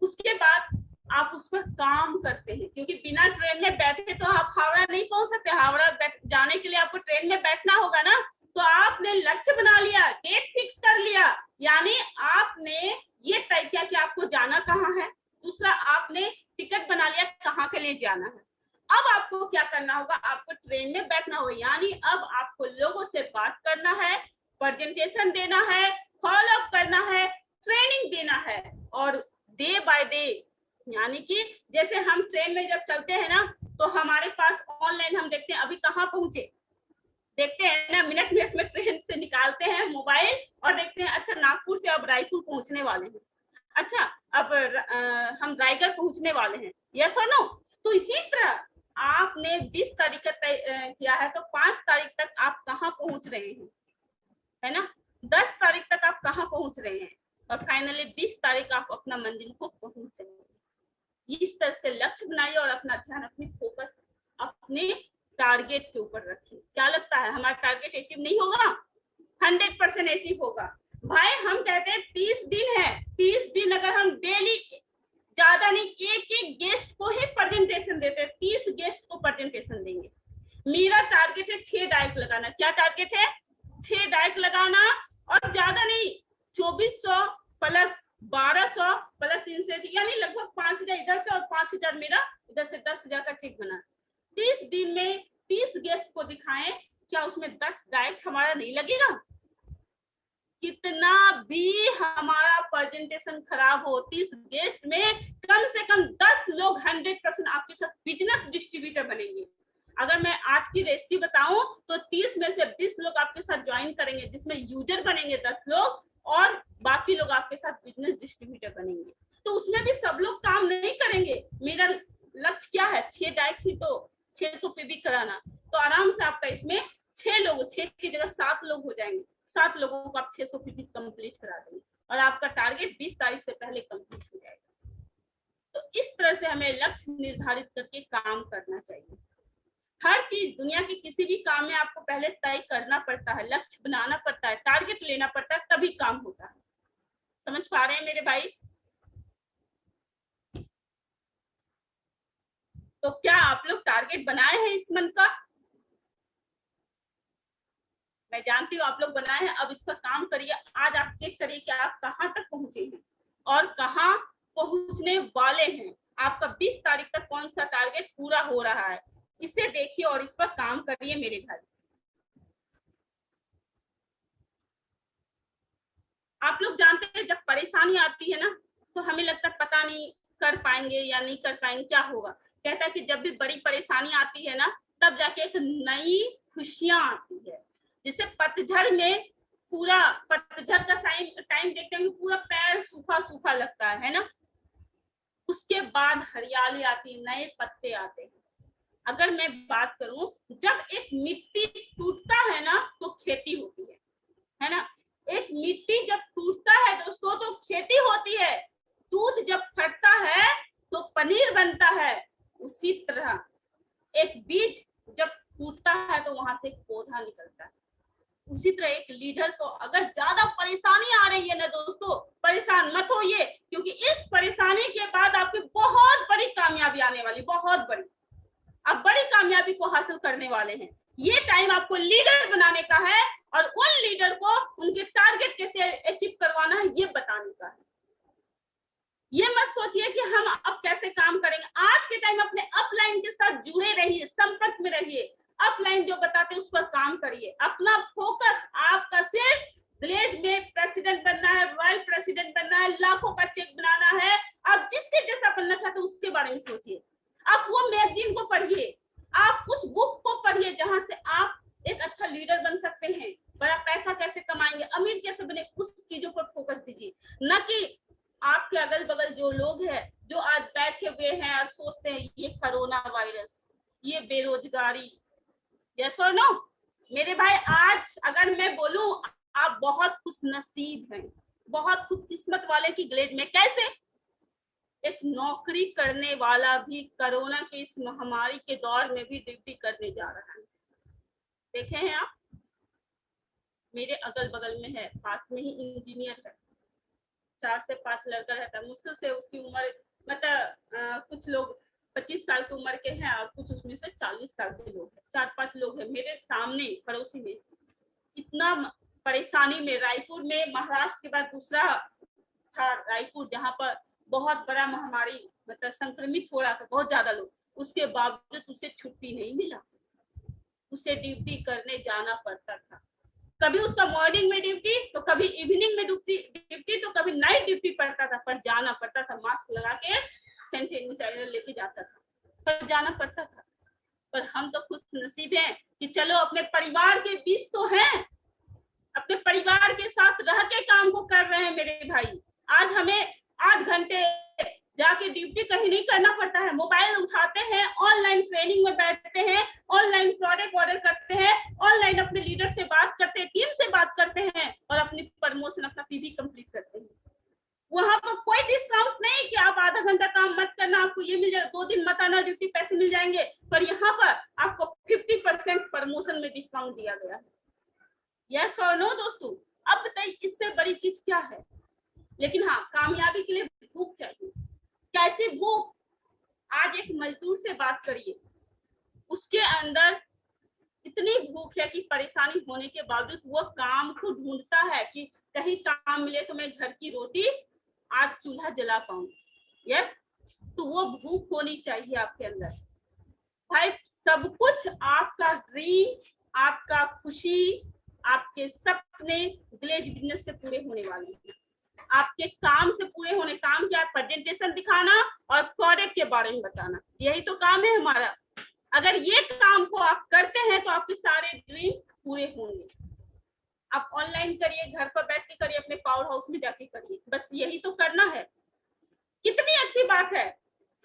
उसके बाद आप उस पर काम करते हैं, क्योंकि बिना ट्रेन में बैठे तो आप हावड़ा नहीं पहुंच सकते, हावड़ा जाने के लिए आपको ट्रेन में बैठना होगा ना। तो आपने लक्ष्य बना लिया, डेट फिक्स कर लिया, यानी आपने ये तय किया कि आपको जाना कहाँ है। दूसरा, आपने टिकट बना लिया कहाँ के लिए जाना है। अब आपको क्या करना होगा, आपको ट्रेन में बैठना होगा, यानी अब आपको लोगों से बात करना है, प्रेजेंटेशन देना है, फॉलो अप करना है, ट्रेनिंग देना है। और डे बाय डे, यानी कि जैसे हम ट्रेन में जब चलते हैं ना, तो हमारे पास ऑनलाइन हम देखते हैं अभी कहाँ पहुंचे, देखते हैं ना, मिनट मिनट में ट्रेन से निकालते हैं मोबाइल और देखते हैं अच्छा नागपुर से अब रायपुर पहुंचने वाले हैं, अच्छा अब हम रायगढ़ पहुंचने वाले हैं, यस और नो। तो इसी तरह आपने 20 तारीख का तय किया है, तो 5 तारीख तक आप कहाँ पहुंच रहे हैं, है ना, 10 तारीख तक आप कहाँ पहुंच रहे हैं, और फाइनली 20 तारीख आप अपना मंजिल को पहुंच जाएंगे। इस तरह से लक्ष्य बनाइए और अपना ध्यान, अपनी फोकस अपने टारगेट के ऊपर रखिए। क्या लगता है हमारा टारगेट अचीव नहीं होगा? 100% अचीव होगा भाई। हम कहते हैं 30 दिन है, 30 दिन अगर हम डेली, ज्यादा नहीं, एक गेस्ट को ही प्रेजेंटेशन देते हैं, 30 गेस्ट को प्रेजेंटेशन देंगे। मेरा टारगेट है 6 डाइक लगाना। क्या टारगेट है? 6 डाइक लगाना, और ज्यादा नहीं, 2400 प्लस 1200 प्लस इंसेंटिव, यानी लगभग 5000 इधर से और 5000 मेरा इधर से, 10,000 का चेक बना। 30 दिन में 30 गेस्ट को दिखाएं, क्या उसमें 10 डाइट हमारा नहीं लगेगा? कितना भी हमारा प्रेजेंटेशन खराब हो, 30 गेस्ट में कम से कम 10 लोग 100% आपके साथ बिजनेस डिस्ट्रीब्यूटर बनेंगे। अगर मैं आज की रेसिपी बताऊं तो 30 में से 20 लोग आपके साथ ज्वाइन करेंगे, जिसमें यूजर बनेंगे 10 लोग और बाकी लोग आपके साथ बिजनेस डिस्ट्रीब्यूटर बनेंगे। तो उसमें भी सब लोग काम नहीं करेंगे। मेरा लक्ष्य क्या है? 6 डाइट ही तो 600 पीवी कराना, तो आराम से आपका इसमें 6 लोग, 6 की जगह 7 लोग हो जाएंगे। 7 लोगों को आप 600 पीवी कंप्लीट करा देंगे और आपका टारगेट 20 तारीख से पहले कंप्लीट हो जाएगा। तो इस तरह से हमें लक्ष्य निर्धारित करके काम करना चाहिए। हर चीज, दुनिया के किसी भी काम में आपको पहले तय करना पड़ता है, लक्ष्य बनाना पड़ता है, टारगेट लेना पड़ता है, तभी काम होता है। समझ पा रहे हैं मेरे भाई? तो क्या आप लोग टारगेट बनाए हैं इस मंथ का? मैं जानती हूँ आप लोग बनाए हैं। अब इस पर काम करिए। आज आप चेक करिए कि आप कहाँ तक पहुंचे हैं और कहाँ पहुंचने वाले हैं। आपका 20 तारीख तक कौन सा टारगेट पूरा हो रहा है, इसे देखिए और इस पर काम करिए मेरे भाई। आप लोग जानते हैं जब परेशानी आती है ना, तो हमें लगता है पता नहीं कर पाएंगे या नहीं कर पाएंगे, क्या होगा। कहता है कि जब भी बड़ी परेशानी आती है ना, तब जाके एक नई खुशियां आती है। जैसे पतझड़ में, पूरा पतझड़ का टाइम देखते हैं, पूरा पैर सूखा सूखा लगता है ना, उसके बाद हरियाली आती, नए पत्ते आते हैं। अगर मैं बात करूं, जब एक मिट्टी टूटता है ना तो खेती होती है ना। एक मिट्टी जब टूटता है दोस्तों तो खेती होती है। दूध जब फटता है तो पनीर बनता है। उसी तरह एक बीज जब टूटता है तो वहां से एक पौधा निकलता है। उसी तरह एक लीडर को अगर ज्यादा परेशानी आ रही है ना दोस्तों, परेशान मत होइए, क्योंकि इस परेशानी के बाद आपकी बहुत बड़ी कामयाबी आने वाली, बहुत बड़ी। आप बड़ी कामयाबी को हासिल करने वाले हैं। ये टाइम आपको लीडर बनाने का है और उन लीडर को उनके टारगेट कैसे अचीव करवाना है ये बताने का है। ये मत सोचिए कि हम अब कैसे काम करेंगे। आज के टाइम अपने अपलाइन के साथ जुड़े रहिए, संपर्क में रहिए, अपलाइन जो बताते हैं उस पर काम करिए। अपना फोकस आपका सिर्फ विलेज में प्रेसिडेंट बनना है, रॉयल प्रेसिडेंट बनना है, लाखों का चेक बनाना है। आप जिसके जैसा बनना चाहते हैं उसके बारे में सोचिए। आप वो मैगजीन को पढ़िए, आप उस बुक को पढ़िए जहां से आप एक अच्छा लीडर बन सकते हैं। बड़ा पैसा कैसे कमाएंगे, अमीर कैसे बने, उस चीजों पर फोकस दीजिए। न कि आपके अगल बगल जो लोग हैं जो आज बैठे हुए हैं और सोचते हैं ये कोरोना वायरस, ये बेरोजगारी, यस और नो। मेरे भाई आज अगर मैं बोलूं आप बहुत खुशनसीब हैं, बहुत खुशकिस्मत वाले की ग्लेज में। कैसे? एक नौकरी करने वाला भी कोरोना के इस महामारी के दौर में भी ड्यूटी करने जा रहा है। देखे हैं आप, मेरे अगल बगल में है, पास में ही इंजीनियर है, 4 से 5 लड़का रहता है। मुश्किल से उसकी उम्र मतलब कुछ लोग 25 साल की उम्र के हैं और कुछ उसमें से 40 साल के लोग हैं। 4-5 लोग हैं मेरे सामने पड़ोसी में। इतना परेशानी में, रायपुर में महाराष्ट्र के बाद दूसरा था रायपुर, जहां पर बहुत बड़ा महामारी मतलब संक्रमित हो रहा था, बहुत ज्यादा लोग। उसके बावजूद उसे छुट्टी नहीं मिला, उसे ड्यूटी करने जाना पड़ता था। कभी उसका मॉर्निंग में ड्यूटी तो कभी इवनिंग में ड्यूटी तो कभी नाइट ड्यूटी पड़ता था, पर जाना पड़ता था। मास्क लगा के सैनिटाइजर लेके जाता था, पर जाना पड़ता था। पर हम तो खुश नसीब हैं कि चलो अपने परिवार के बीच तो हैं, अपने परिवार के साथ रह के काम को कर रहे हैं मेरे भाई। आज हमें 8 घंटे जाके ड्यूटी कहीं नहीं करना पड़ता है। मोबाइल उठाते हैं, ऑनलाइन ट्रेनिंग में बैठते हैं, ऑनलाइन प्रोडक्ट ऑर्डर करते हैं, ऑनलाइन अपने लीडर से बात करते हैं, टीम से बात करते हैं और अपनी प्रमोशन, अपना पीवी कंप्लीट करते हैं। वहां पर कोई डिस्काउंट नहीं कि आप आधा घंटा काम मत करना आपको ये मिल जाएगा, 2 दिन मत आना ड्यूटी पैसे मिल जाएंगे। पर यहाँ पर आपको 50% प्रमोशन में डिस्काउंट दिया गया है। यस और नो दोस्तों? अब बताइए इससे बड़ी चीज क्या है? लेकिन हाँ, कामयाबी के लिए भूख चाहिए। कैसी भूख? आज एक मजदूर से बात करिए, उसके अंदर इतनी भूख है कि परेशानी होने के बावजूद वो काम को ढूंढता है कि कहीं काम मिले तो मैं घर की रोटी आज चूल्हा जला पाऊं। यस, तो वो भूख होनी चाहिए आपके अंदर। भाई सब कुछ आपका ड्रीम, आपका खुशी, आपके सपने विलेज बिजनेस से पूरे होने वाले हैं। आपके काम से पूरे होने, काम क्या? प्रेजेंटेशन दिखाना और प्रोडक्ट के बारे में बताना, यही तो काम है हमारा। अगर ये काम को आप करते हैं तो आपके सारे ड्रीम पूरे होंगे। आप ऑनलाइन करिए, घर पर बैठ के करिए, अपने पावर हाउस में जाके करिए, बस यही तो करना है। कितनी अच्छी बात है।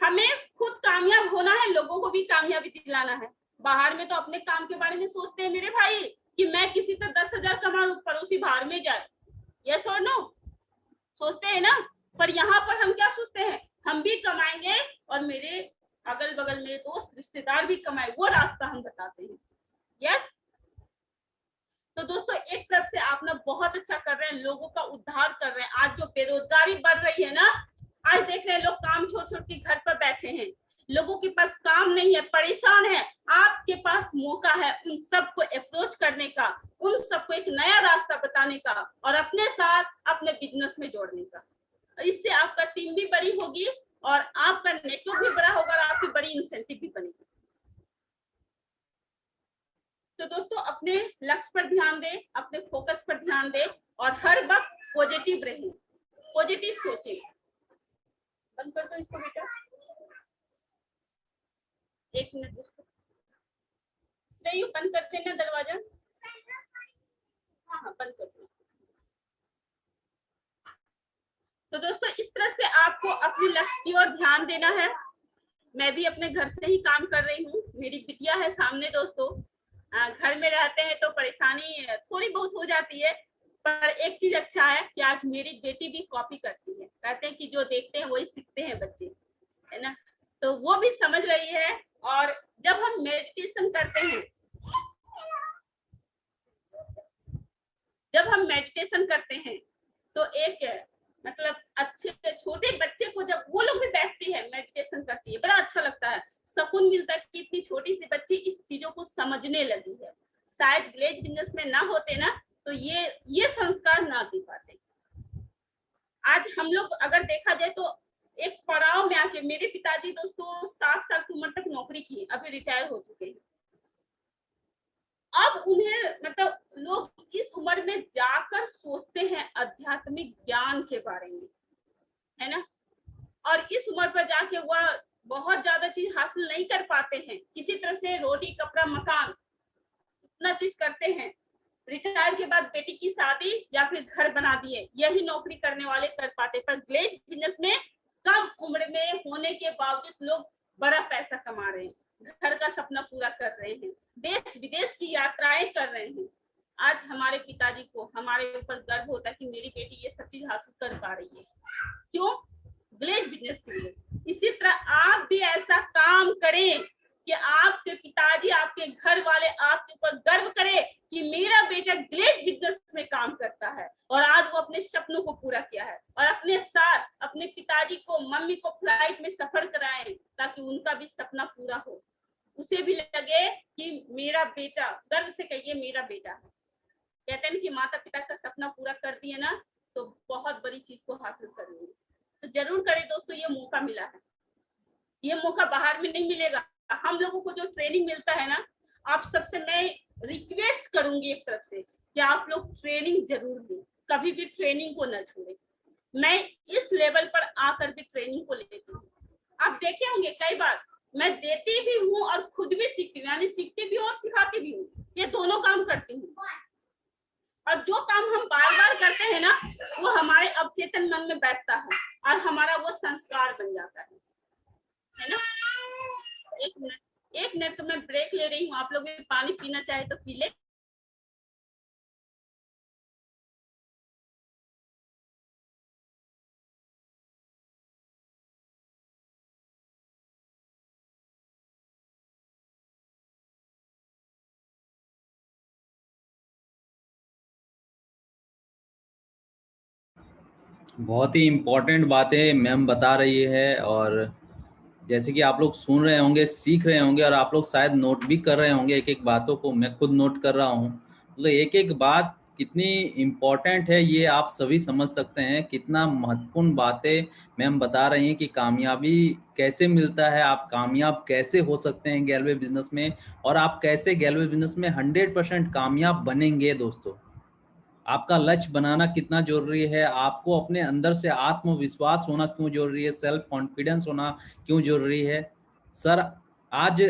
हमें खुद कामयाब होना है, लोगों को भी कामयाबी दिलाना है। बाहर में तो अपने काम के बारे में सोचते हैं मेरे भाई कि मैं किसी से 10,000 कमाऊं, पड़ोसी बाहर में जाए। यस और नो? सोचते हैं ना? पर यहाँ पर हम क्या सोचते हैं? हम भी कमाएंगे और मेरे अगल बगल में दोस्त रिश्तेदार भी कमाए, वो रास्ता हम बताते हैं। यस, तो दोस्तों एक तरफ से आप ना बहुत अच्छा कर रहे हैं, लोगों का उद्धार कर रहे हैं। आज जो बेरोजगारी बढ़ रही है ना, आज देख रहे हैं लोग काम छोड़ छोड़ के घर पर बैठे हैं, लोगों के पास काम नहीं है, परेशान है। आपके पास मौका है उन सबको अप्रोच करने का, उन सबको एक नया रास्ता बताने का और अपने साथ अपने बिजनेस में जोड़ने का। इससे आपका टीम भी बड़ी होगी और आपका नेटवर्क भी बड़ा होगा और आपकी बड़ी इंसेंटिव भी बनेगी। तो दोस्तों अपने लक्ष्य पर ध्यान दें, अपने फोकस पर ध्यान दें और हर वक्त पॉजिटिव रहें, पॉजिटिव सोचें। बंद कर दो इसको बेटा, 1 मिनट दोस्तों, श्रेयु बंद कर देना दरवाजा। हाँ बंद कर दो। तो दोस्तों इस तरह से आपको अपने लक्ष्य की ओर ध्यान देना है। मैं भी अपने घर से ही काम कर रही हूँ, मेरी बिटिया है सामने दोस्तों। घर में रहते हैं तो परेशानी थोड़ी बहुत हो जाती है, पर एक चीज अच्छा है कि आज मेरी बेटी भी कॉपी करती है। कहते हैं कि जो देखते हैं वही सीखते हैं बच्चे, है ना? तो वो भी समझ रही है और जब हम मेडिटेशन करते हैं, तो एक मतलब अच्छे छोटे बच्चे को जब वो लोग भी बैठती है मेडिटेशन करती है, बड़ा अच्छा लगता है, सुकून मिलता है कि इतनी छोटी सी बच्ची इस चीजों को समझने लगी है। शायद ग्लेज बिजनेस में ना होते ना तो ये संस्कार ना दे पाते। आज हम लोग अगर देखा जाए तो एक पड़ाव में आके, मेरे पिताजी दोस्तों 60 साल की उम्र तक नौकरी की, अभी रिटायर हो चुके हैं। अब उन्हें मतलब लोग इस उम्र में जाकर सोचते हैं आध्यात्मिक ज्ञान के बारे में, है ना, और इस उम्र पर जाके वह बहुत ज्यादा चीज हासिल नहीं कर पाते हैं, किसी तरह से रोटी कपड़ा मकान इतना चीज करते हैं। रिटायर के बाद बेटी की शादी या फिर घर बना दिए, यही नौकरी करने वाले कर पाते। पर ग्लेज बिजनेस में कम उम्र में होने के बावजूद लोग बड़ा पैसा कमा रहे हैं, घर का सपना पूरा कर रहे हैं, देश विदेश की यात्राएं कर रहे हैं। आज हमारे पिताजी को हमारे ऊपर गर्व होता है कि मेरी बेटी ये सब चीज हासिल कर पा रही है। क्यों? ग्लेज बिजनेस के लिए। इसी तरह आप भी ऐसा काम करें कि आपके पिताजी, आपके घर वाले आपके ऊपर गर्व करें कि मेरा बेटा ग्लेज बिजनेस में काम करता है और आज वो अपने सपनों को पूरा किया है, और अपने साथ अपने पिताजी को, मम्मी को फ्लाइट में सफर कराएं ताकि उनका भी सपना पूरा हो, उसे भी लगे कि मेरा बेटा, गर्व से कहिए मेरा बेटा है। कहते हैं कि माता पिता का सपना पूरा कर दिए ना तो बहुत बड़ी चीज को हासिल करेंगे। तो जरूर करें दोस्तों, ये मौका मिला है, ये मौका बाहर में नहीं मिलेगा। हम लोगों को जो ट्रेनिंग मिलता है ना, आप सबसे मैं रिक्वेस्ट करूंगी एक तरफ से कि आप लोग ट्रेनिंग जरूर लें, कभी भी ट्रेनिंग को न छोड़ें। मैं इस लेवल पर आकर भी ट्रेनिंग को लेती हूँ। आप देखे होंगे कई बार मैं देती भी हूँ और खुद भी सीखती हूँ, यानी सीखती भी हूँ और सिखाती भी हूँ, ये दोनों काम करती हूँ। और जो काम हम बार बार करते हैं ना, वो हमारे अवचेतन मन में बैठता है और हमारा वो संस्कार बन जाता है ना। एक मिनट तो मैं ब्रेक ले रही हूँ, आप लोग भी पानी पीना चाहे तो पी ले। बहुत ही इम्पोर्टेंट बातें मैम बता रही है, और जैसे कि आप लोग सुन रहे होंगे, सीख रहे होंगे, और आप लोग शायद नोट भी कर रहे होंगे एक एक बातों को। मैं खुद नोट कर रहा हूँ, मतलब एक एक बात कितनी इम्पोर्टेंट है ये आप सभी समझ सकते हैं। कितना महत्वपूर्ण बातें मैम बता रही हैं कि कामयाबी कैसे मिलता है, आप कामयाब कैसे हो सकते हैं गैलवे बिजनेस में, और आप कैसे गैलवे बिजनेस में 100% कामयाब बनेंगे। दोस्तों, आपका लक्ष्य बनाना कितना जरूरी है, आपको अपने अंदर से आत्मविश्वास होना क्यों जरूरी है, सेल्फ कॉन्फिडेंस होना क्यों जरूरी है। सर, आज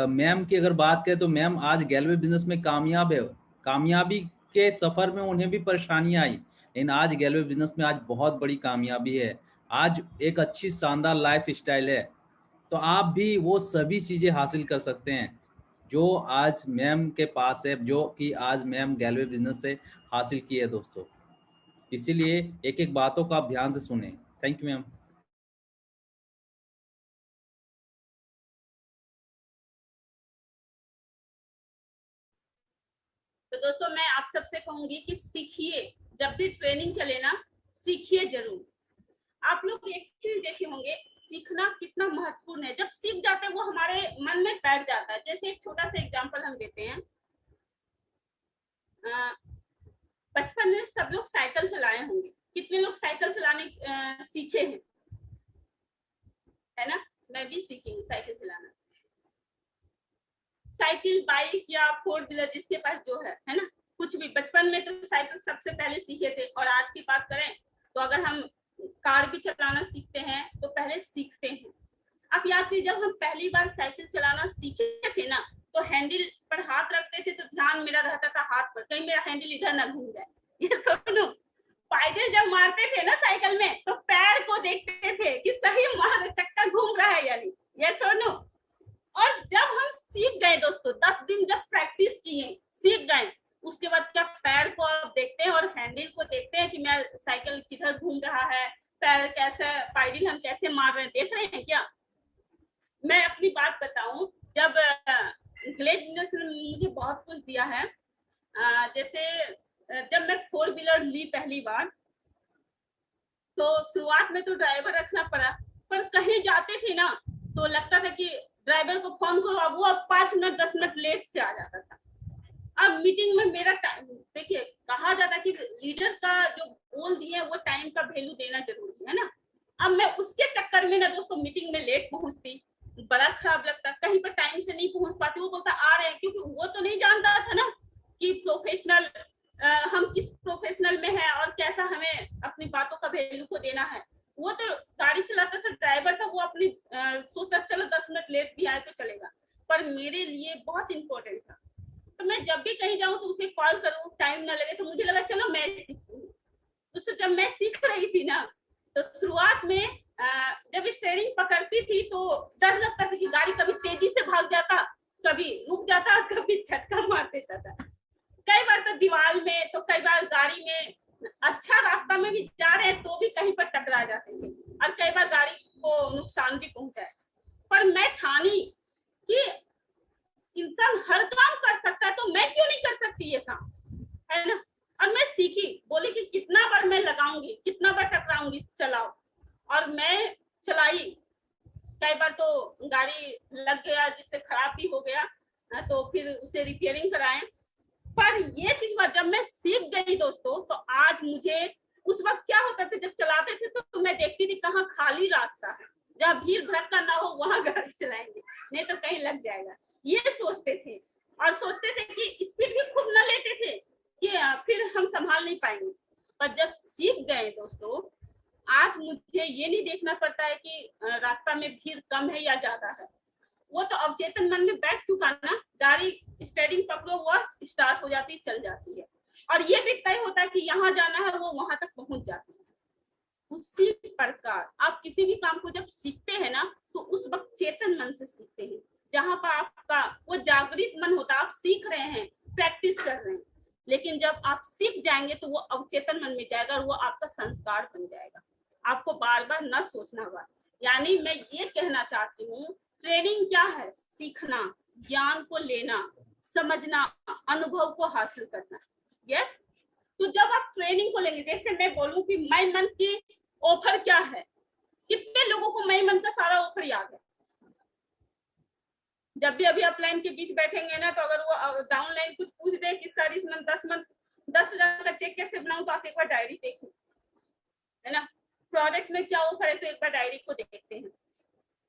मैम की अगर बात करें तो मैम आज गैलवे बिजनेस में कामयाब है। कामयाबी के सफर में उन्हें भी परेशानियां आई, लेकिन आज गैलवे बिजनेस में आज बहुत बड़ी कामयाबी है। आज एक अच्छी शानदार लाइफ स्टाइल है। तो आप भी वो सभी चीजें हासिल कर सकते हैं जो आज मैम के पास है, जो कि आज मैम गैलवे बिजनेस से हासिल की है। दोस्तों, इसीलिए एक एक बातों को आप ध्यान से सुने। Thank you ma'am. तो दोस्तों, मैं आप सबसे कहूंगी कि सीखिए, जब भी ट्रेनिंग चले ना सीखिए जरूर। आप लोग एक चीज देखे होंगे, सीखना कितना महत्वपूर्ण है। जब सीख जाते हैं वो हमारे मन में बैठ जाता है। जैसे एक छोटा सा एग्जांपल हम देते हैं, बचपन में सब लोग साइकिल चलाए होंगे, कितने लोग साइकिल चलाने सीखे हैं, है ना। मैं भी सीखी हूँ साइकिल चलाना। साइकिल, बाइक या 4 व्हीलर जिसके पास जो है ना, कुछ भी। बचपन में तो साइकिल सबसे पहले सीखे थे, और आज की बात करें तो अगर हम कार भी चलाना सीखते हैं तो पहले सीखते हैं। आप याद कीजिए, जब हम पहली बार साइकिल चलाना सीखे थे ना, तो हैंडल पर हाथ रखते थे तो ध्यान मेरा रहता था हाथ पर, कहीं मेरा हैंडल इधर ना घूम जाए। ये सुनो, पैडल जब मारते थे ना साइकिल में तो पैर को देखते थे कि सही चक्का घूम रहा है यानी। ये सुनो, और जब हम सीख गए दोस्तों, 10 दिन जब प्रैक्टिस किए, सीख गए, उसके बाद क्या पैर को आप देखते हैं और हैंडल को देखते हैं कि मैं साइकिल किधर घूम रहा है, पैर कैसे, पैडल हम कैसे मार रहे हैं, देख रहे हैं क्या। मैं अपनी बात बताऊं, जब ग्लेज बिजनेस ने मुझे बहुत कुछ दिया है। जैसे जब मैं 4 व्हीलर ली पहली बार, तो शुरुआत में तो ड्राइवर रखना पड़ा, पर कहीं जाते थे ना तो लगता था कि ड्राइवर को फोन करो, अब वो 5 मिनट 10 मिनट लेट से आ जाता था। अब मीटिंग में मेरा टाइम, देखिए कहा जाता है कि लीडर का जो बोल दिए वो टाइम का वैल्यू देना जरूरी है ना। अब मैं उसके चक्कर में ना दोस्तों मीटिंग में लेट पहुंचती, बड़ा खराब लगता, कहीं पर टाइम से नहीं पहुंच पाती। वो बोलता आ रहे हैं, क्योंकि वो तो नहीं जानता था ना कि प्रोफेशनल हम किस प्रोफेशनल में है और कैसा हमें अपनी बातों का वैल्यू को देना है। वो तो गाड़ी चलाता था, ड्राइवर था, वो अपनी सोचता चलो 10 मिनट लेट भी आए तो चलेगा, पर मेरे लिए बहुत इंपॉर्टेंट था। तो मैं जब भी कहीं जाऊं तो उसे कॉल करूं, टाइम ना लगे, तो मुझे लगा चलो मैं सीखूं। तो जब मैं सीख रही थी ना, तो शुरुआत में जब स्टीयरिंग पकड़ती थी तो डर लगता था कि गाड़ी कभी तेजी से भाग जाता, कभी रुक जाता, कभी झटका मार देता था। कई बार तो दीवार में, तो कई बार गाड़ी में अच्छा रास्ता में भी जा रहे हैं तो भी कहीं पर टकरा जाते थे, और कई बार गाड़ी को नुकसान भी पहुंचाए। पर मैं ठानी कि इंसान हर काम कर सकता है, तो मैं क्यों नहीं कर सकती ये काम, है ना। और मैं सीखी, बोली कि कितना बार मैं लगाऊंगी, कितना बार टकराऊंगी, चलाओ। और मैं चलाई, कई बार तो गाड़ी लग गया जिससे खराब भी हो गया, तो फिर उसे रिपेयरिंग कराएं। पर ये चीज जब मैं सीख गई दोस्तों, तो आज मुझे, उस वक्त क्या होता था जब चलाते थे तो मैं देखती थी कहाँ खाली रास्ता है, जहाँ भीड़ भड़का ना हो वहां गाड़ी चलाएंगे, नहीं तो कहीं लग जाएगा, ये सोचते थे। और सोचते थे कि स्पीड भी खूब ना लेते थे कि फिर हम संभाल नहीं पाएंगे। पर जब सीख गए दोस्तों, आज मुझे ये नहीं देखना पड़ता है कि रास्ता में भीड़ कम है या ज्यादा है, वो तो अवचेतन मन में बैठ चुका ना, गाड़ी स्टीयरिंग पकड़ो वो स्टार्ट हो जाती, चल जाती है। और ये भी तय होता है कि यहाँ जाना है, वो वहां तक पहुंच जाती है। उसी प्रकार आप किसी भी काम को जब सीखते हैं ना, तो उस वक्त चेतन मन से सीखते हैं, जहां पर आपका वो जागृत मन होता है, आप सीख रहे हैं, प्रैक्टिस कर रहे हैं। लेकिन जब आप सीख जाएंगे तो वो अवचेतन मन में जाएगा और वो आपका संस्कार बन जाएगा, आपको बार बार न सोचना होगा। यानी मैं ये कहना चाहती हूँ, ट्रेनिंग क्या है? सीखना, ज्ञान को लेना, समझना, अनुभव को हासिल करना। यस, तो जब आप ट्रेनिंग को लेंगे, जैसे मैं बोलूं कि मई मंथ की ऑफर क्या है, कितने लोगों को मई मंथ का सारा ऑफर याद है? जब भी अभी अपलाइन के बीच बैठेंगे ना, तो अगर वो डाउनलाइन कुछ पूछ दे कि सर इस मंथ 10,000 का चेक कैसे बनाऊं, तो आप एक बार डायरी देखिए, है ना, प्रोडक्ट में क्या ऑफर है, तो एक बार डायरी को देखते हैं,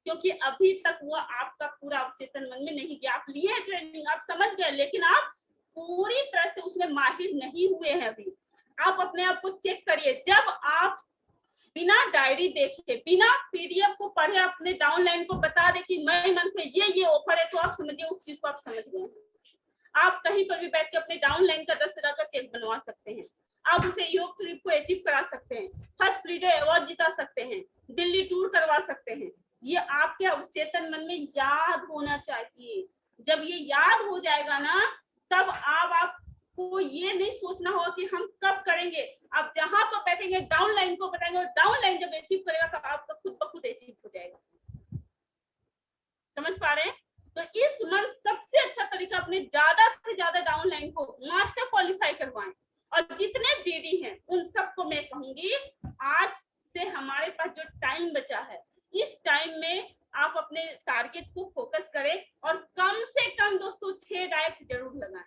क्योंकि अभी तक वो आपका पूरा अवचेतन मन में नहीं गया। आप लिए है ट्रेनिंग, आप समझ गए, लेकिन आप पूरी तरह से उसमें माहिर नहीं हुए हैं अभी। आप अपने आप को चेक करिए, जब आप बिना डायरी देखे, बिना पीडीएफ को पढ़े, अपने डाउनलाइन को बता दे कि मई मंथ में ये ऑफर है, तो आप समझिए उस चीज को आप समझ गए। आप कहीं पर भी बैठ के अपने डाउनलाइन का 10,000 का चेक बनवा सकते हैं, आप उसे योग ट्रिप को अचीव करा सकते हैं, फर्स्ट फ्रीडे अवार्ड जिता सकते हैं, दिल्ली टूर करवा सकते हैं। ये आपके अवचेतन मन में याद होना चाहिए। जब ये याद हो जाएगा ना, तब आपको ये नहीं सोचना होगा कि हम कब करेंगे। आप जहां पर बैठेंगे डाउनलाइन को बताएंगे, और डाउनलाइन जब अचीव करेगा तो आपका खुद ब खुद अचीव हो जाएगा। समझ पा रहे हैं? तो इस मंथ सबसे अच्छा तरीका, अपने ज्यादा से ज्यादा डाउनलाइन को मास्टर क्वालिफाई करवाएं। और जितने बीडी हैं उन सबको मैं कहूंगी, आज से हमारे पास जो टाइम बचा है, इस टाइम में आप अपने टारगेट को फोकस करें, और कम से कम दोस्तों 6 डायरेक्ट जरूर लगाएं,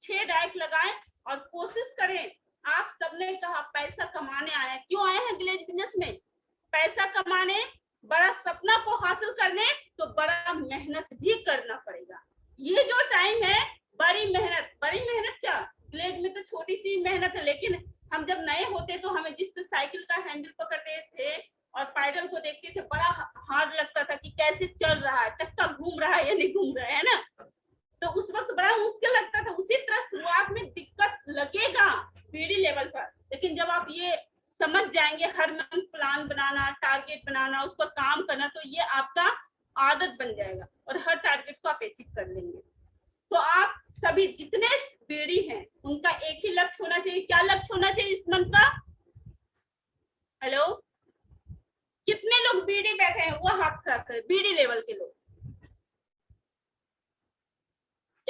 6 डायरेक्ट लगाएं। और कोशिश करें, आप सबने कहा पैसा कमाने आए हैं, क्यों आए हैं ग्लेज बिजनेस में? पैसा कमाने, बड़ा सपना को हासिल करने, तो बड़ा मेहनत भी करना पड़ेगा। ये जो टाइम है, बड़ी मेहनत क्या, ग्लेज में तो छोटी सी मेहनत है, लेकिन हम जब नए होते तो हमें जिस साइकिल का हैंडल पकड़ते थे और पैडल को देखते थे, बड़ा हार्ड लगता था कि कैसे चल रहा है, चक्का घूम रहा है या नहीं घूम रहा है ना, तो उस वक्त बड़ा मुश्किल लगता था। उसी तरह शुरुआत में दिक्कत लगेगा पीडी लेवल पर, लेकिन जब आप ये समझ जाएंगे, हर मंथ प्लान बनाना, टारगेट बनाना, उस पर काम करना, तो ये आपका आदत बन जाएगा और हर टारगेट को आप अचीव कर लेंगे। तो आप सभी जितने बीडी हैं, उनका एक ही लक्ष्य होना चाहिए। क्या लक्ष्य होना चाहिए इस मंथ का? हेलो, कितने लोग बीडी बैठे हैं? वो हाथ खड़ा करें, बीडी लेवल के लोग।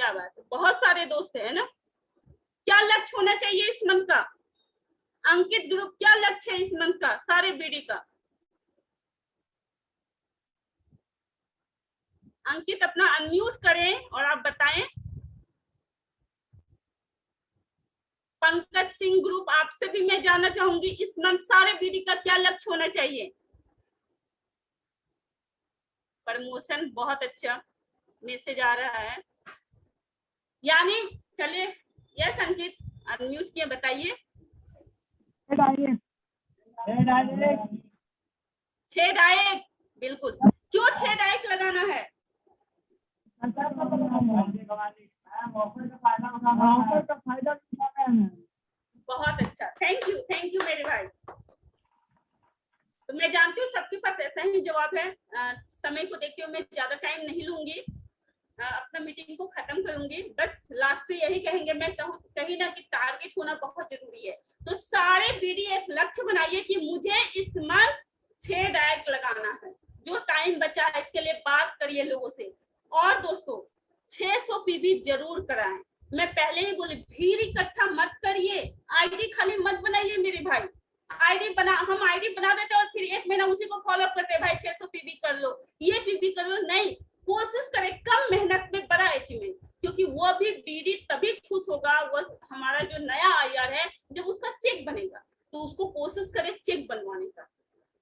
क्या बात है, बहुत सारे दोस्त है ना। क्या लक्ष्य होना चाहिए इस मंथ का? अंकित ग्रुप, क्या लक्ष्य है इस मंथ का सारे बीडी का? अंकित अपना अनम्यूट करें और आप बताएं। पंकज सिंह ग्रुप, आपसे भी मैं जानना चाहूंगी इस मंथ सारे बीडी का क्या लक्ष्य होना चाहिए? प्रमोशन, बहुत अच्छा मैसेज आ रहा है। यानी चलिए, यस अंकित अनम्यूट किए, बताइए। 6 डायरेक्ट, बिल्कुल। क्यों 6 डायरेक्ट लगाना है? बहुत अच्छा, थैंक यू मेरे भाई। तो मैं जानती हूँ सबके पास ऐसा ही जवाब है। समय को देखते हुए मैं ज्यादा टाइम नहीं लूंगी, अपना मीटिंग को खत्म करूंगी। बस लास्ट में यही कहेंगे, मैं कहूँ कहीं ना कि टारगेट होना बहुत जरूरी है। तो सारे बीडी एक लक्ष्य बनाइए कि मुझे इस मंथ 6 डायरेक्ट लगाना है। जो टाइम बचा है इसके लिए बात करिए लोगों से। और दोस्तों 600 पीवी जरूर कराएं। मैं पहले ही बोली, भीड़ इकट्ठा मत करिए, आईडी खाली मत बनाइए मेरे भाई। हम आईडी बना देते और फिर 1 महीना उसी को फॉलो अप करते हैं, भाई 600 पीवी कर लो, ये पीवी कर लो। नहीं, कोशिश करें कम मेहनत में बड़ा अचीवमेंट, क्योंकि वो भी बीडी तभी खुश होगा, वो हमारा जो नया आईआर है जब उसका चेक बनेगा, तो उसको कोशिश करें चेक बनवाने का।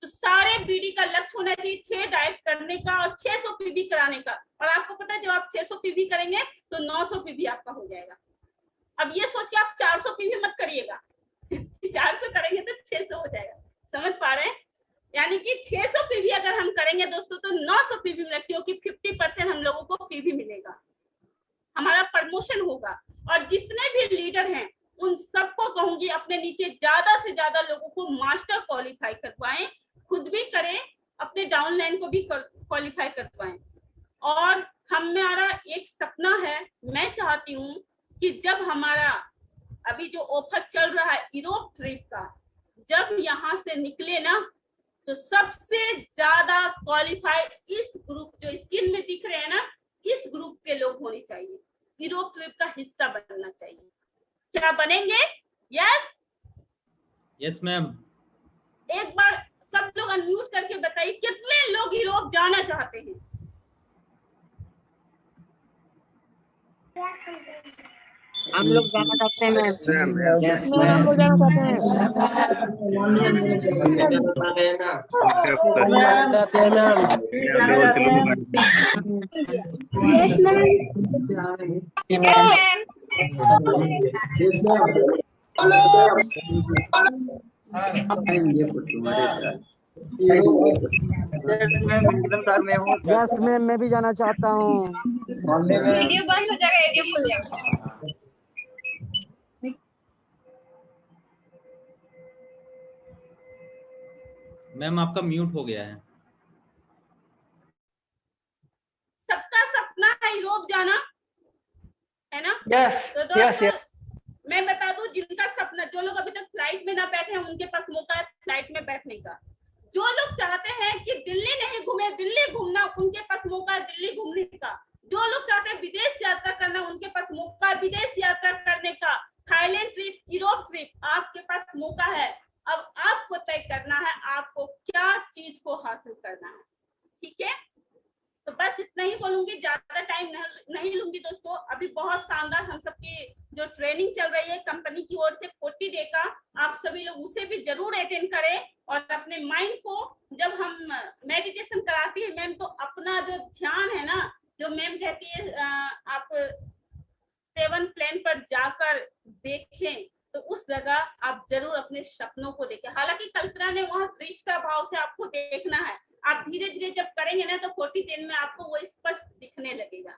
तो सारे बीडी का लक्ष्य होना चाहिए 6 डायरेक्ट करने का और 600 पीवी कराने का। और आपको पता है जब आप 600 पीवी करेंगे तो 900 पीवी आपका हो जाएगा। अब ये सोच के आप 400 पीवी मत करिएगा 400 करेंगे तो 600 हो जाएगा, समझ पा रहे हैं? यानी कि 600 पीवी अगर हम करेंगे दोस्तों तो 900 पीवी मिलेगा, क्योंकि 50% हम लोगों को पीवी मिलेगा, हमारा प्रमोशन होगा। और जितने भी लीडर हैं उन सबको कहूंगी अपने नीचे ज्यादा से ज्यादा लोगों को मास्टर क्वालिफाई करवाएं, खुद भी करें, अपने डाउनलाइन को भी क्वालिफाई करवाएं। और हमारा एक सपना है, मैं चाहती हूँ कि जब हमारा अभी जो ऑफर चल रहा है यूरोप ट्रिप का, जब यहाँ से निकले ना तो सबसे ज्यादा क्वालिफाई इस ग्रुप जो स्क्रीन में दिख रहे हैं ना, इस ग्रुप के लोग होने चाहिए, यूरोप ट्रिप का हिस्सा बनना चाहिए। क्या बनेंगे? Yes yes ma'am. एक बार सब लोग अनम्यूट करके बताइए कितने लोग यूरोप जाना चाहते हैं? हम लोग जाना चाहते हैं मैम। यस हम लोग जाना चाहते हैं। यस मैम, मैं भी जाना चाहता हूँ। वीडियो बंद हो जाएगा, वीडियो खुल जाएगा। मैम आपका म्यूट हो गया है। सबका सपना है यूरोप जाना, है ना? यस तो यस यस। मैं बता दूं, जिनका सपना, जो लोग अभी तक फ्लाइट में ना बैठे हैं उनके पास मौका है फ्लाइट में बैठने का। जो लोग चाहते हैं कि दिल्ली नहीं घूमे, दिल्ली घूमना, उनके पास मौका है दिल्ली घूमने का। जो लोग चाहते हैं विदेश यात्रा करना, उनके पास मौका है विदेश यात्रा करने का। थाईलैंड ट्रिप, यूरोप ट्रिप, आपके पास मौका है। अब आपको तय करना है आपको क्या चीज को हासिल करना है, ठीक है? तो बस इतना ही बोलूंगी, ज्यादा टाइम नहीं लूंगी दोस्तों। अभी बहुत शानदार हम सबकी जो ट्रेनिंग चल रही है कंपनी की ओर से 40 डे का, आप सभी लोग उसे भी जरूर अटेंड करें। और अपने माइंड को, जब हम मेडिटेशन कराती है मैम, तो अपना जो ध्यान है ना, जो मैम कहती है आप 7 प्लेन पर जाकर देखें, तो उस जगह आप जरूर अपने सपनों को देखें। हालांकि कल्पना ने वहां दृश्य का भाव से आपको देखना है, आप धीरे धीरे जब करेंगे ना तो 40 दिन में आपको वो स्पष्ट दिखने लगेगा।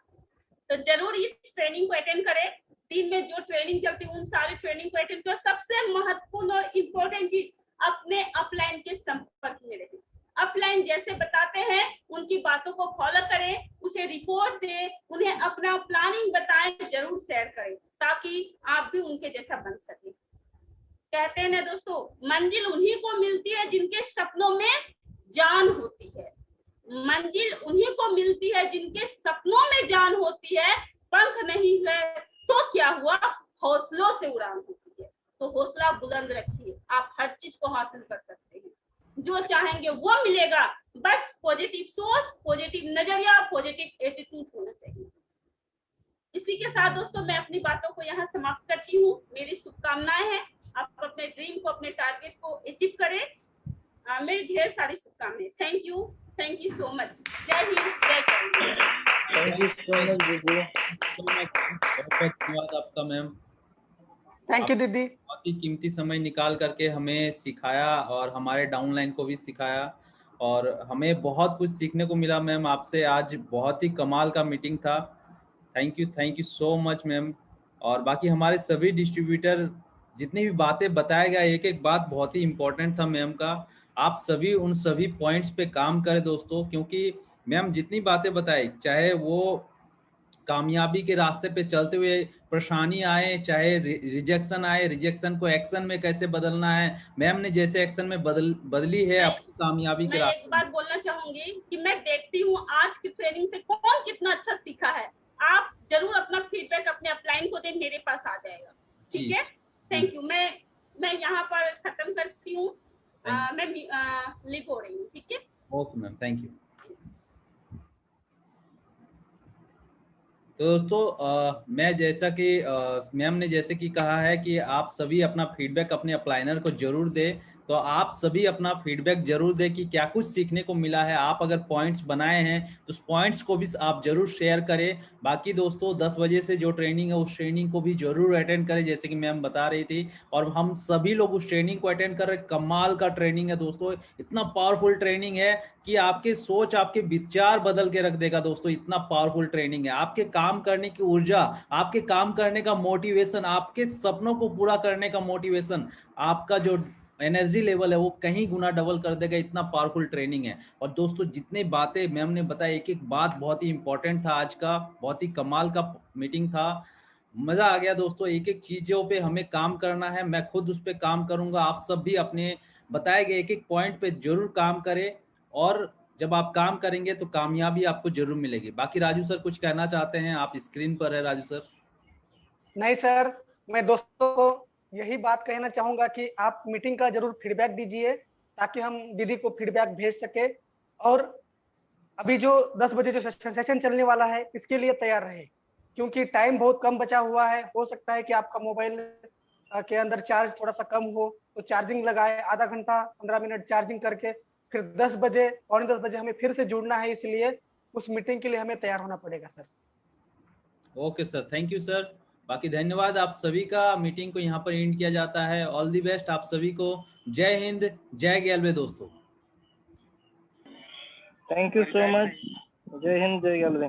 तो जरूर इस ट्रेनिंग को अटेंड करें। दिन में जो ट्रेनिंग चलती है उन सारी ट्रेनिंग को अटेंड करें। सबसे महत्वपूर्ण और इम्पोर्टेंट चीज, अपने अपलाइन के संपर्क में रहें। अपलाइन जैसे बताते हैं उनकी बातों को फॉलो करें, उसे रिपोर्ट दें, उन्हें अपना प्लानिंग बताएं, जरूर शेयर करें ताकि आप भी उनके जैसा बन सके। कहते हैं ना दोस्तों, मंजिल उन्हीं को मिलती है जिनके सपनों में जान होती है। मंजिल उन्हीं को मिलती है जिनके सपनों में जान होती है। पंख नहीं है तो क्या हुआ, हौसलों से उड़ान होती है। तो हौसला बुलंद रखिए, आप हर चीज को हासिल कर सकते हैं, जो चाहेंगे वो मिलेगा। बस पॉजिटिव सोच, पॉजिटिव नजरिया, पॉजिटिव एटीट्यूड होना चाहिए। इसी के साथ दोस्तों मैं अपनी बातों को यहाँ समाप्त करती हूँ। मेरी शुभकामनाएं हैं, आप अपने ड्रीम को, अपने टारगेट को अचीव करें। मेरी ढेर सारी शुभकामनाएं। Thank you so much. जय हिंद, जय Karanji. Thank you so much दीदी। बहुत धन्यवाद आपका मैम। थैंक यू दीदी। बहुत ही कीमती समय निकाल करके हमें सिखाया और हमारे डाउनलाइन को भी सिखाया और हमें बहुत कुछ सीखने को मिला मैम आपसे। आज बहुत ही कमाल का मीटिंग था। Thank you so much ma'am. और बाकी हमारे सभी डिस्ट्रीब्यूटर जितनी भी बातें बताया गया, एक एक बात बहुत ही इम्पोर्टेंट था मैम का। आप सभी उन सभी पॉइंट्स पे काम करें दोस्तों, क्योंकि मैम जितनी बातें बताई, चाहे वो कामयाबी के रास्ते पे चलते हुए परेशानी आए, चाहे रिजेक्शन आए, रिजेक्शन को एक्शन में कैसे बदलना है, मैम ने जैसे एक्शन में बदली है अपनी कामयाबी के रास्ते। मैं एक बात बोलना चाहूंगी कि मैं देखती हूँ आज की ट्रेनिंग से कौन कितना अच्छा सीखा है। आप जरूर अपना फीडबैक अपने अपलाइन को दें, मेरे पास आ जाएगा। ठीक है, थैंक यू। मैं यहाँ पर खत्म करती हूँ। मैं लिव हो रही हूँ। ठीक है, ओके मैम, थैंक यू। तो दोस्तों मैं जैसा कि मैम ने जैसे कि कहा है कि आप सभी अपना फीडबैक अपने अप्लाइनर को जरूर दें, तो आप सभी अपना फीडबैक जरूर दें कि क्या कुछ सीखने को मिला है। आप अगर पॉइंट्स बनाए हैं तो उस पॉइंट्स को भी आप जरूर शेयर करें। बाकी दोस्तों 10 बजे से जो ट्रेनिंग है उस ट्रेनिंग को भी जरूर अटेंड करें, जैसे कि मैम बता रही थी, और हम सभी लोग उस ट्रेनिंग को अटेंड कर रहे हैं। कमाल का ट्रेनिंग है दोस्तों, इतना पावरफुल ट्रेनिंग है कि आपके सोच, आपके विचार बदल के रख देगा दोस्तों। इतना पावरफुल ट्रेनिंग है, आपके काम करने की ऊर्जा, आपके काम करने का मोटिवेशन, आपके सपनों को पूरा करने का मोटिवेशन, आपका जो एनर्जी लेवल है वो कहीं गुना डबल कर देगा। इतना पावरफुल ट्रेनिंग है। और दोस्तों जितने बातें मैम ने बताई, एक एक बात बहुत ही इंपॉर्टेंट था। आज का बहुत ही कमाल का मीटिंग था, मजा आ गया दोस्तों। एक एक चीजों पे हमें काम करना है, मैं खुद उस पर काम करूंगा। आप सब भी अपने बताए गए एक एक पॉइंट पे जरूर काम करें, और जब आप काम करेंगे तो कामयाबी आपको जरूर मिलेगी। बाकी राजू सर कुछ कहना चाहते हैं? आप स्क्रीन पर है राजू सर। नहीं सर, मैं दोस्तों को यही बात कहना चाहूंगा कि आप मीटिंग का जरूर फीडबैक दीजिए, ताकि हम दीदी को फीडबैक भेज सके। और अभी जो 10 बजे जो सेशन चलने वाला है, इसके लिए तैयार रहे, क्योंकि टाइम बहुत कम बचा हुआ है। हो सकता है कि आपका मोबाइल के अंदर चार्ज थोड़ा सा कम हो, तो चार्जिंग लगाए, आधा घंटा 15 मिनट चार्जिंग करके फिर 10 बजे, पौने 10 बजे हमें फिर से जुड़ना है। इसलिए उस मीटिंग के लिए हमें तैयार होना पड़ेगा sir. Okay sir, thank you sir. बाकी धन्यवाद आप सभी का। मीटिंग को यहाँ पर एंड किया जाता है। ऑल दी बेस्ट आप सभी को। जय हिंद, जय गैलवे दोस्तों। Thank you so much. जय हिंद, जय गैलवे।